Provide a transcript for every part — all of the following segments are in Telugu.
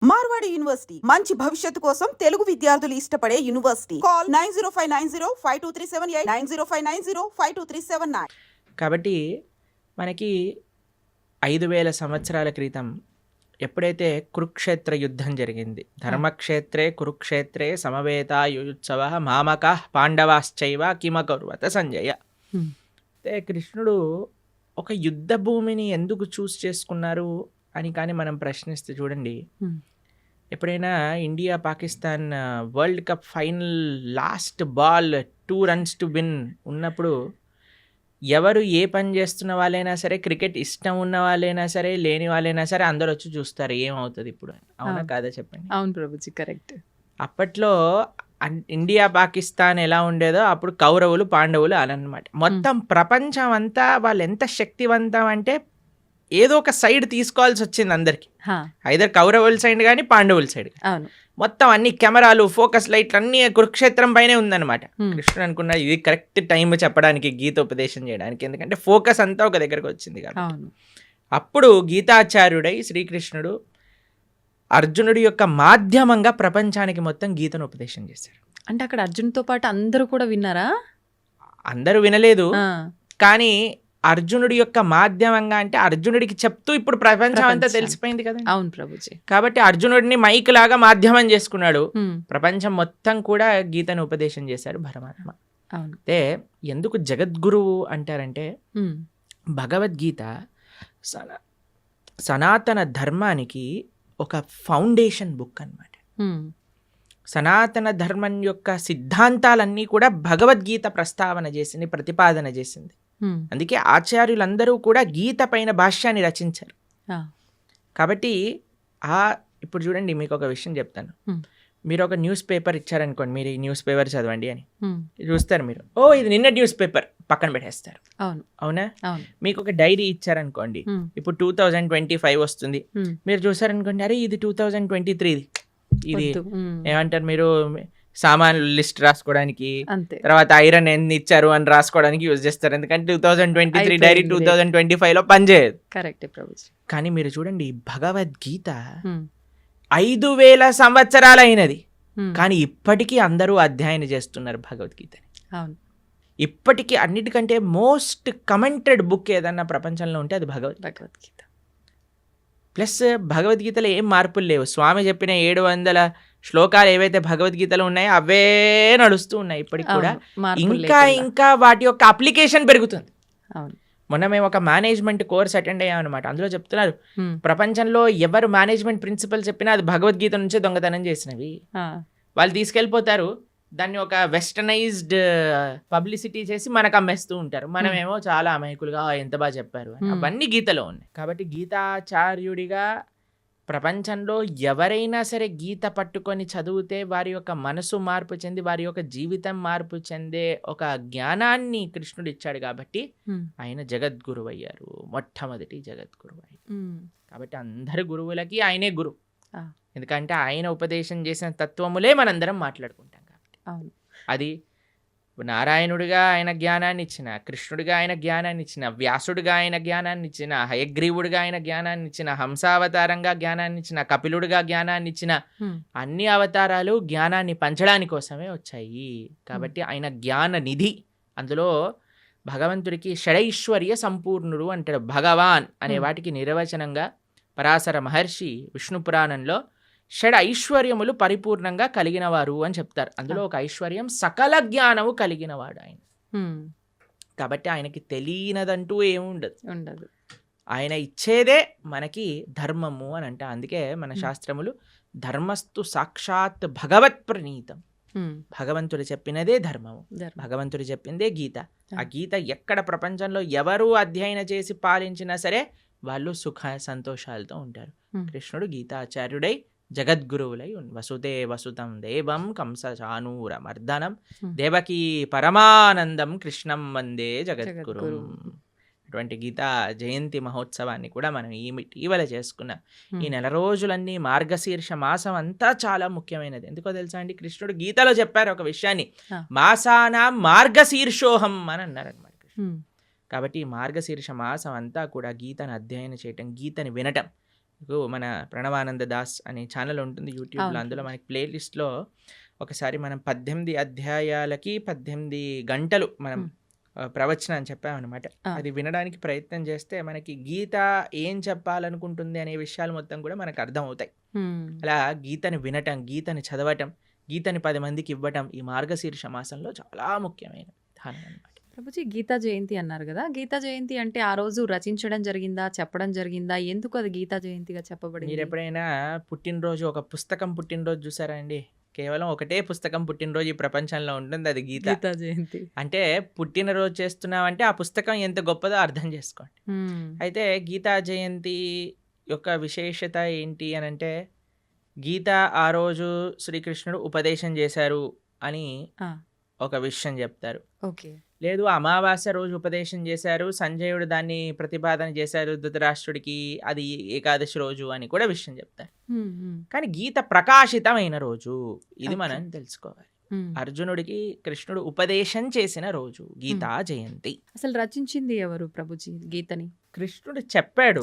మార్వాడి యూనివర్సిటీ మంచి భవిష్యత్తు కోసం తెలుగు విద్యార్థులు ఇష్టపడే యూనివర్సిటీ. కాల్ 9059052378 9059052379. కాబట్టి మనకి 5000 సంవత్సరాల క్రితం ఎప్పుడైతే కురుక్షేత్ర యుద్ధం జరిగింది, ధర్మక్షేత్రే కురుక్షేత్రే సమవేతాయుత్సవ మామక పాండవాశ్చైవ కిమకరువత సంజయ. అంటే కృష్ణుడు ఒక యుద్ధ భూమిని ఎందుకు చూస్ చేసుకున్నారు అని కానీ మనం ప్రశ్నిస్తే చూడండి, ఎప్పుడైనా India Pakistan world cup final last ball 2 runs to win ఉన్నప్పుడు ఎవరు ఏ పని చేస్తున్న వాళ్ళైనా సరే, క్రికెట్ ఇష్టం ఉన్న వాళ్ళైనా సరే, లేని వాళ్ళైనా సరే అందరు వచ్చి చూస్తారు ఏమవుతుంది ఇప్పుడు. అవునా కాదా చెప్పండి? అవును ప్రభుజీ, కరెక్ట్. అప్పట్లో ఇండియా పాకిస్తాన్ ఎలా ఉండేదో అప్పుడు కౌరవులు పాండవులు అనమాట. మొత్తం ప్రపంచం అంతా వాళ్ళు ఎంత శక్తివంతం అంటే ఏదో ఒక సైడ్ తీసుకోవాల్సి వచ్చింది అందరికి. ఐదర్ కౌరవుల సైడ్ కానీ పాండవుల సైడ్. మొత్తం అన్ని కెమెరాలు, ఫోకస్ లైట్లు అన్ని కురుక్షేత్రం పైనే ఉందన్నమాట. కృష్ణుడు అనుకున్నా ఇది కరెక్ట్ టైం చెప్పడానికి, గీతోపదేశం చేయడానికి, ఎందుకంటే ఫోకస్ అంతా ఒక దగ్గరకు వచ్చింది కాబట్టి. అప్పుడు గీతాచార్యుడై శ్రీకృష్ణుడు అర్జునుడి యొక్క మాధ్యమంగా ప్రపంచానికి మొత్తం గీతను ఉపదేశం చేశారు. అంటే అక్కడ అర్జున్తో పాటు అందరూ కూడా విన్నారా? అందరూ వినలేదు, కానీ అర్జునుడి యొక్క మాధ్యమంగా అంటే అర్జునుడికి చెప్తూ ఇప్పుడు ప్రపంచం అంతా తెలిసిపోయింది కదా. అవును ప్రభుజీ. కాబట్టి అర్జునుడిని మైక్ లాగా మాధ్యమం చేసుకున్నాడు, ప్రపంచం మొత్తం కూడా గీతను ఉపదేశం చేశారు పరమాత్మ. అంటే ఎందుకు జగద్గురువు అంటారంటే భగవద్గీత సనాతన ధర్మానికి ఒక ఫౌండేషన్ బుక్ అన్నమాట. సనాతన ధర్మం యొక్క సిద్ధాంతాలన్నీ కూడా భగవద్గీత ప్రస్తావన చేసింది, ప్రతిపాదన చేసింది. అందుకే ఆచార్యులందరూ కూడా గీత పైన భాష్యాన్ని రచించారు. కాబట్టి ఇప్పుడు చూడండి, మీకు ఒక విషయం చెప్తాను. మీరు ఒక న్యూస్ పేపర్ ఇచ్చారనుకోండి, మీరు ఈ న్యూస్ పేపర్ చదవండి అని చూస్తారు మీరు, ఓ ఇది నిన్న న్యూస్ పేపర్ పక్కన పెట్టేస్తారు. అవునా? మీకు ఒక డైరీ ఇచ్చారనుకోండి, ఇప్పుడు 2025 వస్తుంది, మీరు చూసారనుకోండి, అరే ఇది 2023, ఇది ఏమంటారు మీరు సామాన్లు లిస్ట్ రాసుకోవడానికి, తర్వాత ఐరన్ ఎన్ని ఇచ్చారు అని రాసుకోవడానికి యూజ్ చేస్తారు. ఎందుకంటే 2023 డైరీ 2025లో పనిచేయదు. కరెక్ట్ ప్రభుజీ. కానీ మీరు చూడండి, భగవద్గీత 5000 సంవత్సరాలు అయినది, కానీ ఇప్పటికీ అందరూ అధ్యయనం చేస్తున్నారు భగవద్గీతని. ఇప్పటికీ అన్నిటికంటే మోస్ట్ కమెంటెడ్ బుక్ ఏదన్నా ప్రపంచంలో ఉంటే అది భగవద్గీత. ప్లస్ భగవద్గీతలో ఏం మార్పులు లేవు. స్వామి చెప్పిన 700 శ్లోకాలు ఏవైతే భగవద్గీతలో ఉన్నాయో అవే నడుస్తూ ఉన్నాయి ఇప్పటికి కూడా. ఇంకా వాటి యొక్క అప్లికేషన్ పెరుగుతుంది. మొన్న మేము ఒక మేనేజ్మెంట్ కోర్స్ అటెండ్ అయ్యామన్నమాట. అందులో చెప్తున్నారు, ప్రపంచంలో ఎవరు మేనేజ్మెంట్ ప్రిన్సిపల్ చెప్పినా అది భగవద్గీత నుంచే దొంగతనం చేసినవి. వాళ్ళు తీసుకెళ్ళిపోతారు, దాన్ని ఒక వెస్టర్నైజ్డ్ పబ్లిసిటీ చేసి మనకు అమ్మేస్తూ ఉంటారు. మనమేమో చాలా అమాయకులుగా ఎంత బాగా చెప్పారు అని. అవన్నీ గీతలో ఉన్నాయి. కాబట్టి గీతాచార్యుడిగా ప్రపంచంలో ఎవరైనా సరే గీత పట్టుకొని చదివితే వారి యొక్క మనసు మార్పు చెంది, వారి యొక్క జీవితం మార్పు చెందే ఒక జ్ఞానాన్ని కృష్ణుడు ఇచ్చాడు. కాబట్టి ఆయన జగద్గురువు అయ్యారు, మొట్టమొదటి జగద్గురువు అయ్యారు. కాబట్టి అందరి గురువులకి ఆయనే గురువు, ఎందుకంటే ఆయన ఉపదేశం చేసిన తత్వములే మనందరం మాట్లాడుకుంటాం కాబట్టి. అది నారాయణుడిగా ఆయన జ్ఞానాన్ని ఇచ్చిన, కృష్ణుడిగా ఆయన జ్ఞానాన్ని ఇచ్చిన, వ్యాసుడిగా ఆయన జ్ఞానాన్ని ఇచ్చిన, హయగ్రీవుడిగా ఆయన జ్ఞానాన్ని ఇచ్చిన, హంసావతారంగా జ్ఞానాన్ని ఇచ్చిన, కపిలుడిగా జ్ఞానాన్ని ఇచ్చిన, అన్ని అవతారాలు జ్ఞానాన్ని పంచడానికి కోసమే వచ్చాయి. కాబట్టి ఆయన జ్ఞాన నిధి. అందులో భగవంతుడికి షడైశ్వర్య సంపూర్ణుడు అంటాడు. భగవాన్ అనే వాటికి నిర్వచనంగా పరాశర మహర్షి విష్ణు పురాణంలో షడ్ ఐశ్వర్యములు పరిపూర్ణంగా కలిగినవారు అని చెప్తారు. అందులో ఒక ఐశ్వర్యం సకల జ్ఞానము కలిగినవాడు ఆయన. కాబట్టి ఆయనకి తెలియనదంటూ ఏముండదు. ఆయన ఇచ్చేదే మనకి ధర్మము అని అంట. అందుకే మన శాస్త్రములు ధర్మస్తు సాక్షాత్ భగవత్ ప్రణీతం. భగవంతుడు చెప్పినదే ధర్మము, భగవంతుడు చెప్పిందే గీత. ఆ గీత ఎక్కడ ప్రపంచంలో ఎవరు అధ్యయనం చేసి పాలించినా సరే వాళ్ళు సుఖ సంతోషాలతో ఉంటారు. కృష్ణుడు గీతాచార్యుడై జగద్గురువులై వసుదే వసుతం దేవం కంస చానూర మర్దనం దేవకీ పరమానందం కృష్ణం వందే జగద్గురు. అటువంటి గీతా జయంతి మహోత్సవాన్ని కూడా మనం ఇటీవల చేసుకున్నాం. ఈ నెల రోజులన్నీ మార్గశీర్ష మాసం అంతా చాలా ముఖ్యమైనది. ఎందుకో తెలుసా అండి, కృష్ణుడు గీతలో చెప్పారు ఒక విషయాన్ని, మాసానాం మార్గశీర్షోహం అని అన్నారనమాట కృష్ణుడు. కాబట్టి ఈ మార్గశీర్ష మాసం అంతా కూడా గీతను అధ్యయనం చేయటం, గీతని వినటం. మన ప్రణవానంద దాస్ అనే ఛానల్ ఉంటుంది యూట్యూబ్లో, అందులో మనకి ప్లేలిస్ట్లో ఒకసారి మనం 18 అధ్యాయాలకి 18 గంటలు మనం ప్రవచనం అని చెప్పామన్నమాట. అది వినడానికి ప్రయత్నం చేస్తే మనకి గీత ఏం చెప్పాలనుకుంటుంది అనే విషయాలు మొత్తం కూడా మనకు అర్థం అవుతాయి. అలా గీతని వినటం, గీతని చదవటం, గీతని 10 మందికి ఇవ్వటం ఈ మార్గశీర్ష మాసంలో చాలా ముఖ్యమైన విధానం అన్నమాట. ప్రభుజీ గీతా జయంతి అన్నారు కదా, గీతా జయంతి అంటే ఆ రోజు రచించడం జరిగిందా, చెప్పడం జరిగిందా, ఎందుకు అది గీతా జయంతిగా చెప్పబడింది? మీరు ఎప్పుడైనా పుట్టినరోజు, ఒక పుస్తకం పుట్టినరోజు చూసారా అండి? కేవలం ఒకటే పుస్తకం పుట్టినరోజు ఈ ప్రపంచంలో ఉంటుంది, అది గీతా జయంతి. అంటే పుట్టినరోజు చేస్తున్నామంటే ఆ పుస్తకం ఎంత గొప్పదో అర్థం చేసుకోండి. అయితే గీతా జయంతి యొక్క విశేషత ఏంటి అని అంటే, గీత ఆ రోజు శ్రీకృష్ణుడు ఉపదేశం చేశారు అని ఒక విషయం చెప్తారు. ఓకే. లేదు, అమావాస్య రోజు ఉపదేశం చేశారు, సంజయుడు దాన్ని ప్రతిపాదన చేశారు ధృతరాష్ట్రుడికి, అది ఏకాదశి రోజు అని కూడా విషయం చెప్తారు. కానీ గీత ప్రకాశితమైన రోజు ఇది మనం తెలుసుకోవాలి. అర్జునుడికి కృష్ణుడు ఉపదేశం చేసిన రోజు గీతా జయంతి. అసలు రచించింది ఎవరు ప్రభుజీ గీతని? కృష్ణుడు చెప్పాడు,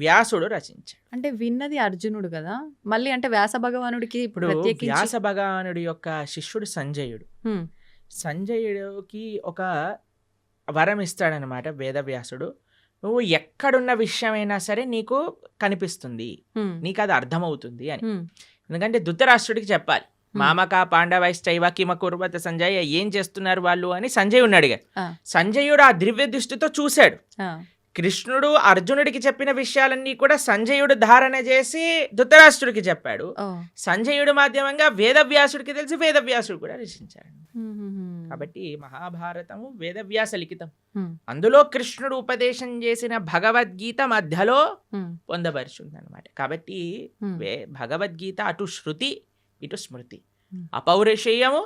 వ్యాసుడు రచించాడు. అంటే విన్నది అర్జునుడు కదా, మళ్ళీ అంటే వ్యాస భగవానుడికి ఇప్పుడు వ్యాస భగవానుడి యొక్క శిష్యుడు సంజయుడు. సంజయుడికి ఒక వరం ఇస్తాడనమాట వేదవ్యాసుడు. నువ్వు ఎక్కడున్న విషయమైనా సరే నీకు కనిపిస్తుంది, నీకు అది అర్థమవుతుంది అని. ఎందుకంటే ధృతరాష్ట్రుడికి చెప్పాలి, మామక పాండవైశ్చైవ కిమ కుర్వత సంజయ్, ఏం చేస్తున్నారు వాళ్ళు అని సంజయుడిని అడిగాడు. సంజయుడు ఆ దివ్య దృష్టితో చూశాడు. కృష్ణుడు అర్జునుడికి చెప్పిన విషయాలన్నీ కూడా సంజయుడు ధారణ చేసి ధృతరాష్ట్రుడికి చెప్పాడు. సంజయుడు మాధ్యమంగా వేదవ్యాసుడికి తెలిసి వేదవ్యాసుడు కూడా రచించాడు. కాబట్టి మహాభారతము వేదవ్యాస లిఖితం. అందులో కృష్ణుడు ఉపదేశం చేసిన భగవద్గీత మధ్యలో పొందపరుచుంది అనమాట. కాబట్టి భగవద్గీత అటు శృతి ఇటు స్మృతి, అపౌరుషేయము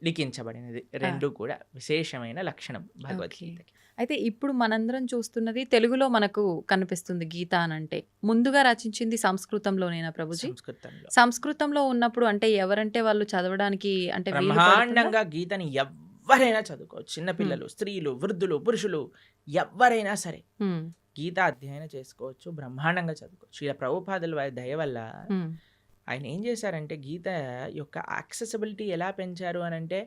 లిఖించబడినది, రెండు కూడా విశేషమైన లక్షణం భగవద్గీతకి. అయితే ఇప్పుడు మనందరం చూస్తున్నది తెలుగులో మనకు కనిపిస్తుంది గీత అని అంటే, ముందుగా రచించింది సంస్కృతంలోనేనా ప్రభుజీ? సంస్కృతంలో ఉన్నప్పుడు అంటే ఎవరంటే వాళ్ళు చదవడానికి అంటే బ్రహ్మాండంగా గీతని ఎవరైనా చదువుకోవచ్చు. చిన్నపిల్లలు, స్త్రీలు, వృద్ధులు, పురుషులు ఎవరైనా సరే గీత అధ్యయనం చేసుకోవచ్చు, బ్రహ్మాండంగా చదువుకోవచ్చు. ఇలా ప్రభుపాదుల వారి దయ వల్ల ఆయన ఏం చేశారంటే గీత యొక్క యాక్సెసిబిలిటీ ఎలా పెంచారు అని అంటే,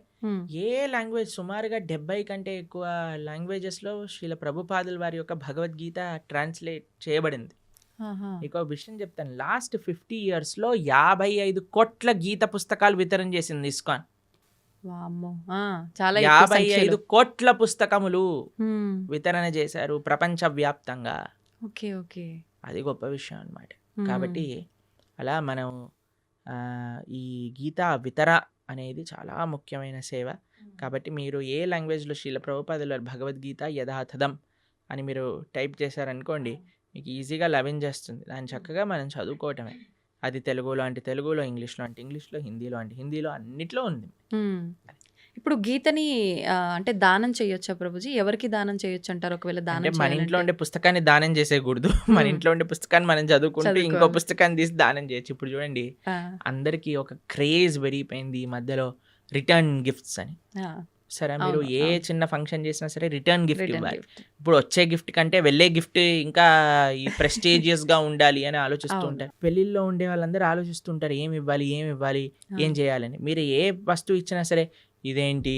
ఏ లాంగ్వేజ్ సుమారుగా 70 కంటే ఎక్కువ లాంగ్వేజెస్లో శ్రీల ప్రభుపాదుల వారి యొక్క భగవద్గీత ట్రాన్స్లేట్ చేయబడింది. ఇంకో విషయం చెప్తాను, లాస్ట్ 50 yearsలో 55 కోట్ల గీత పుస్తకాలు వితరణ చేసింది ఇస్కాన్. 55 కోట్ల పుస్తకములు వితరణ చేశారు ప్రపంచవ్యాప్తంగా. అది గొప్ప విషయం అన్నమాట. కాబట్టి అలా మనం ఈ గీతా వితర అనేది చాలా ముఖ్యమైన సేవ. కాబట్టి మీరు ఏ లాంగ్వేజ్లో శ్రీల ప్రభుపాదుల భగవద్గీత యథాతథం అని మీరు టైప్ చేశారనుకోండి, మీకు ఈజీగా లభించేస్తుంది. దాన్ని చక్కగా మనం చదువుకోవటమే. అది తెలుగులో అంటే తెలుగులో, ఇంగ్లీష్లో అంటే ఇంగ్లీష్లో, హిందీలో అంటే హిందీలో, అన్నిట్లో ఉంది. ఇప్పుడు గీతని అంటే దానం చేయొచ్చా ప్రభుజీ? ఎవరికి దానం చేయొచ్చు అంటారు? ఒకవేళ దానం మన ఇంట్లో ఉండే పుస్తకాన్ని దానం చేసేయకూడదు. మన ఇంట్లో ఉండే పుస్తకాన్ని మనం చదువుకుంటూ ఇంకో పుస్తకాన్ని తీసి దానం చేయొచ్చు. ఇప్పుడు చూడండి, అందరికి ఒక క్రేజ్ పెరిగిపోయింది ఈ మధ్యలో, రిటర్న్ గిఫ్ట్స్ అని. సరే, మీరు ఏ చిన్న ఫంక్షన్ చేసినా సరే రిటర్న్ గిఫ్ట్ ఇవ్వాలి. ఇప్పుడు వచ్చే గిఫ్ట్ కంటే వెళ్ళే గిఫ్ట్ ఇంకా ఈ ప్రెస్టీజియస్ గా ఉండాలి అని ఆలోచిస్తూ ఉంటారు. పెళ్లిల్లో ఉండే వాళ్ళందరూ ఆలోచిస్తుంటారు, ఏమి ఇవ్వాలి, ఏం చేయాలని. మీరు ఏ వస్తువు ఇచ్చినా సరే, ఇదేంటి,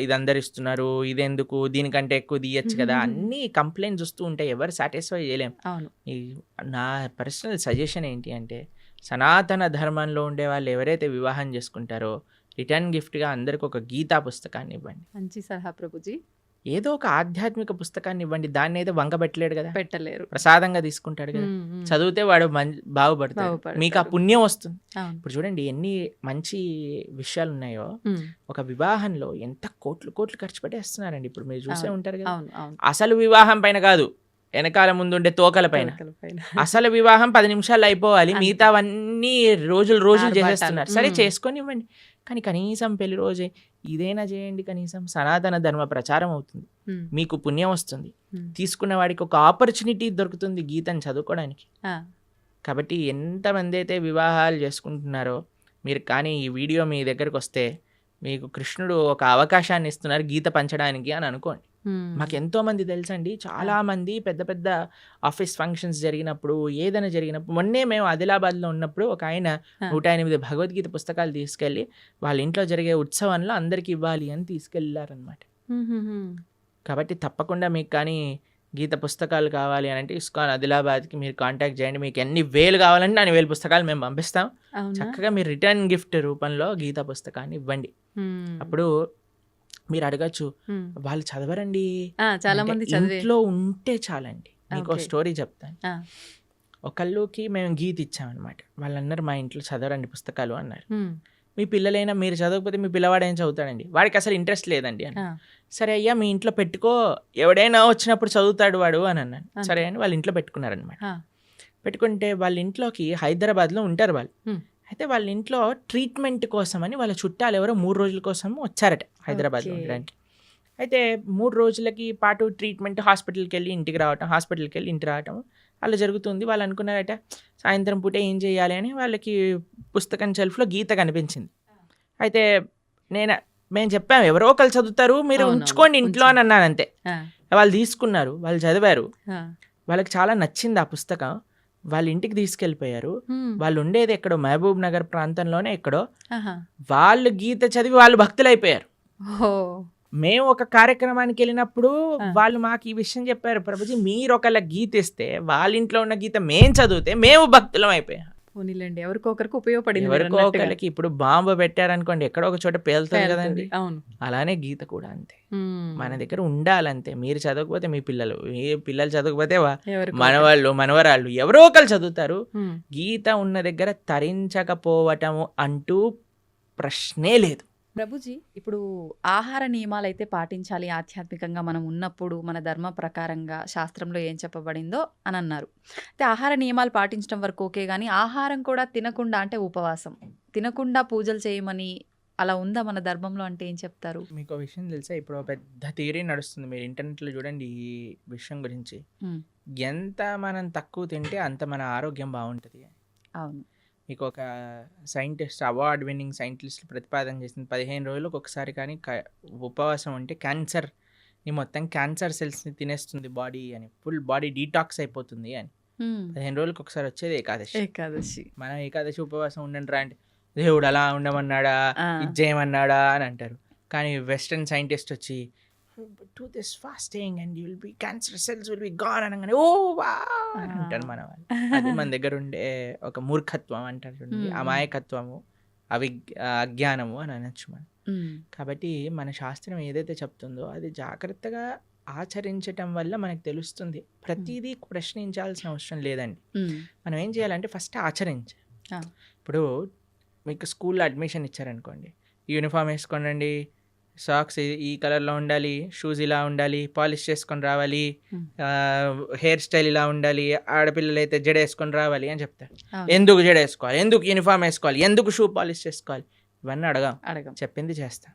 ఇది అందరు ఇస్తున్నారు, ఇదెందుకు, దీనికంటే ఎక్కువ తీయచ్చు కదా, అన్ని కంప్లైంట్స్ వస్తూ ఉంటాయి. ఎవరు సాటిస్ఫై చేయలేం. నా పర్సనల్ సజెషన్ ఏంటి అంటే, సనాతన ధర్మంలో ఉండే వాళ్ళు ఎవరైతే వివాహం చేసుకుంటారో రిటర్న్ గిఫ్ట్గా అందరికి ఒక గీతా పుస్తకాన్ని ఇవ్వండి. మంచి సలహా ప్రభుజీ. ఏదో ఒక ఆధ్యాత్మిక పుస్తకాన్ని ఇవ్వండి. దాన్ని అయితే వంక పెట్టలేడు కదా, పెట్టలేరు, ప్రసాదంగా తీసుకుంటాడు కదా. చదివితే వాడు బాగుపడతాడు, మీకు ఆ పుణ్యం వస్తుంది. ఇప్పుడు చూడండి ఎన్ని మంచి విషయాలు ఉన్నాయో. ఒక వివాహంలో ఎంత కోట్లు ఖర్చు పెట్టేస్తున్నారండి. ఇప్పుడు మీరు చూసే ఉంటారు కదా. అసలు వివాహం పైన కాదు, వెనకాల ముందుండే తోకల పైన. అసలు వివాహం 10 నిమిషాలు అయిపోవాలి, మిగతావన్నీ రోజులు చేసేస్తున్నారు. సరే, చేసుకొని ఇవ్వండి. కానీ కనీసం పెళ్లి రోజే ఇదైనా చేయండి, కనీసం సనాతన ధర్మ ప్రచారం అవుతుంది, మీకు పుణ్యం వస్తుంది, తీసుకున్న వాడికి ఒక ఆపర్చునిటీ దొరుకుతుంది గీతను చదువుకోవడానికి. కాబట్టి ఎంతమంది అయితే వివాహాలు చేసుకుంటున్నారో మీరు కానీ ఈ వీడియో మీ దగ్గరకు వస్తే మీకు కృష్ణుడు ఒక అవకాశాన్ని ఇస్తున్నారు గీత పంచడానికి అని అనుకోండి. మాకు ఎంతోమంది తెలుసండి, చాలామంది పెద్ద పెద్ద ఆఫీస్ ఫంక్షన్స్ జరిగినప్పుడు ఏదైనా జరిగినప్పుడు, మొన్నే మేము ఆదిలాబాద్లో ఉన్నప్పుడు ఒక ఆయన 108 భగవద్గీత పుస్తకాలు తీసుకెళ్ళి వాళ్ళ ఇంట్లో జరిగే ఉత్సవంలో అందరికి ఇవ్వాలి అని తీసుకెళ్ళారనమాట. కాబట్టి తప్పకుండా మీకు కానీ గీత పుస్తకాలు కావాలి అని అంటే ఇస్కాన్ ఆదిలాబాద్కి మీరు కాంటాక్ట్ చేయండి. మీకు ఎన్ని వేలు కావాలంటే అన్ని వేలు పుస్తకాలు మేము పంపిస్తాం. చక్కగా మీరు రిటర్న్ గిఫ్ట్ రూపంలో గీత పుస్తకాన్ని ఇవ్వండి. అప్పుడు మీరు అడగచ్చు, వాళ్ళు చదవరండి, చాలా మంది ఇంట్లో ఉంటే చాలండి. మీకు స్టోరీ చెప్తాను. ఒకళ్ళకి మేము గీత ఇచ్చామన్నమాట. వాళ్ళు అన్నారు మా ఇంట్లో చదవరండి పుస్తకాలు అన్నారు. మీ పిల్లలైనా మీరు చదవకపోతే మీ పిల్లవాడు ఏం చదువుతాడండి, వాడికి అసలు ఇంట్రెస్ట్ లేదండి అని. సరే అయ్యా మీ ఇంట్లో పెట్టుకో, ఎవడైనా వచ్చినప్పుడు చదువుతాడు వాడు అని అన్నాను. సరే అని వాళ్ళ ఇంట్లో పెట్టుకున్నారనమాట. పెట్టుకుంటే వాళ్ళ ఇంట్లోకి హైదరాబాద్లో ఉంటారు వాళ్ళు. అయితే వాళ్ళ ఇంట్లో ట్రీట్మెంట్ కోసమని వాళ్ళ చుట్టాలు ఎవరో 3 రోజుల కోసం వచ్చారట హైదరాబాద్లో ఉండడానికి. అయితే 3 రోజులకి పాటు ట్రీట్మెంట్, హాస్పిటల్కి వెళ్ళి ఇంటికి రావటం, హాస్పిటల్కి వెళ్ళి ఇంటికి రావటం అలా జరుగుతుంది. వాళ్ళు అనుకున్నారట సాయంత్రం పూట ఏం చేయాలి అని వాళ్ళకి పుస్తకం షెల్ఫ్లో గీత కనిపించింది. అయితే మేము చెప్పాము ఎవరో ఒకరు చదువుతారు, మీరు ఉంచుకోండి ఇంట్లో అని అన్నాను అంతే. వాళ్ళు తీసుకున్నారు, వాళ్ళు చదివారు, వాళ్ళకి చాలా నచ్చింది ఆ పుస్తకం. వాళ్ళ ఇంటికి తీసుకెళ్ళిపోయారు. వాళ్ళు ఉండేది ఎక్కడో మహబూబ్ నగర్ ప్రాంతంలోనే ఎక్కడో. వాళ్ళు గీత చదివి వాళ్ళు భక్తులు అయిపోయారు. మేము ఒక కార్యక్రమానికి వెళ్ళినప్పుడు వాళ్ళు మాకు ఈ విషయం చెప్పారు, ప్రభుజీ మీరు ఒకళ్ళ గీత ఇస్తే వాళ్ళ ఇంట్లో ఉన్న గీత మేం చదివితే మేము భక్తులం అయిపోయాం. ఎవరికొకరికి ఉపయోగపడింది. ఎవరికో ఒకళ్ళకి ఇప్పుడు బాంబు పెట్టారనుకోండి ఎక్కడో ఒక చోట పేలుతుంది కదండి. అలానే గీత కూడా అంతే, మన దగ్గర ఉండాలంతే. మీరు చదవకపోతే మీ పిల్లలు చదవకపోతే మనవాళ్ళు మనవరాళ్ళు ఎవరో ఒకళ్ళు చదువుతారు. గీత ఉన్న దగ్గర తరించకపోవటము అంటూ ప్రశ్నే లేదు. ప్రభుజీ, ఇప్పుడు ఆహార నియమాలు అయితే పాటించాలి ఆధ్యాత్మికంగా మనం ఉన్నప్పుడు, మన ధర్మ ప్రకారంగా శాస్త్రంలో ఏం చెప్పబడిందో అని అన్నారు. అయితే ఆహార నియమాలు పాటించడం వరకు ఓకే, కానీ ఆహారం కూడా తినకుండా, అంటే ఉపవాసం తినకుండా పూజలు చేయమని అలా ఉందా మన ధర్మంలో? అంటే ఏం చెప్తారు? మీకు విషయం తెలుసా, ఇప్పుడు పెద్ద థియరీ నడుస్తుంది, మీరు ఇంటర్నెట్లో చూడండి ఈ విషయం గురించి. ఎంత మనం తక్కువ తింటే అంత మన ఆరోగ్యం బాగుంటుంది. అవును. మీకు ఒక సైంటిస్ట్, అవార్డ్ విన్నింగ్ సైంటిస్ట్ ప్రతిపాదన చేసింది 15 రోజులకు ఒకసారి కానీ ఉపవాసం ఉంటే క్యాన్సర్ని మొత్తం క్యాన్సర్ సెల్స్ని తినేస్తుంది బాడీ అని, ఫుల్ బాడీ డీటాక్స్ అయిపోతుంది అని. 15 రోజులకు ఒకసారి వచ్చేది ఏకాదశి. మనం ఏకాదశి ఉపవాసం ఉండండి రా అంటే దేవుడు అలా ఉండమన్నాడా, ఇది చేయమన్నాడా అని అంటారు. కానీ వెస్టర్న్ సైంటిస్ట్ వచ్చి do this fasting and you will be cancer cells will be gone అనగానే ఓ వా అని అంటారు మన వాళ్ళు. అది మన దగ్గర ఉండే ఒక మూర్ఖత్వం అంటారు, అమాయకత్వము, అజ్ఞానము అని అనొచ్చు మనం. కాబట్టి మన శాస్త్రం ఏదైతే చెప్తుందో అది జాగ్రత్తగా ఆచరించటం వల్ల మనకు తెలుస్తుంది. ప్రతిదీ ప్రశ్నించాల్సిన అవసరం లేదండి. మనం ఏం చేయాలంటే ఫస్ట్ ఆచరించాలి. ఇప్పుడు మీకు స్కూల్లో అడ్మిషన్ ఇచ్చారనుకోండి, యూనిఫామ్ వేసుకోండి, సాక్స్ ఈ కలర్లో ఉండాలి, షూస్ ఇలా ఉండాలి, పాలిష్ చేసుకొని రావాలి, హెయిర్ స్టైల్ ఇలా ఉండాలి, ఆడపిల్లలు అయితే జడ వేసుకొని రావాలి అని చెప్తారు. ఎందుకు జడ వేసుకోవాలి, ఎందుకు యూనిఫామ్ వేసుకోవాలి, ఎందుకు షూ పాలిష్ చేసుకోవాలి, ఇవన్నీ అడగం, చెప్పింది చేస్తాం.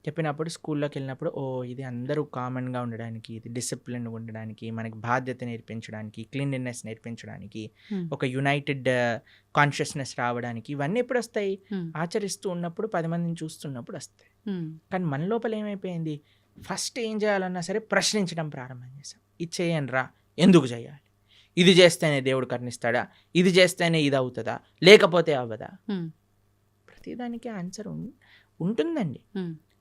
చెప్పినప్పుడు స్కూల్లోకి వెళ్ళినప్పుడు ఓ ఇది అందరూ కామన్గా ఉండడానికి, ఇది డిసిప్లిన్గా ఉండడానికి, మనకి బాధ్యత నేర్పించడానికి, క్లీన్లీనెస్ నేర్పించడానికి, ఒక యునైటెడ్ కాన్షియస్నెస్ రావడానికి, ఇవన్నీ ఎప్పుడు వస్తాయి? ఆచరిస్తూ ఉన్నప్పుడు, 10 మందిని చూస్తున్నప్పుడు వస్తాయి. కానీ మన లోపల ఏమైపోయింది, ఫస్ట్ ఏం చేయాలన్నా సరే ప్రశ్నించడం ప్రారంభం చేసాం. ఇది చేయండి రా, ఎందుకు చేయాలి, ఇది చేస్తేనే దేవుడు కరుణిస్తాడా, ఇది చేస్తేనే ఇది అవుతుందా, లేకపోతే అవ్వదా? ప్రతిదానికి ఆన్సర్ ఉంటుందండి.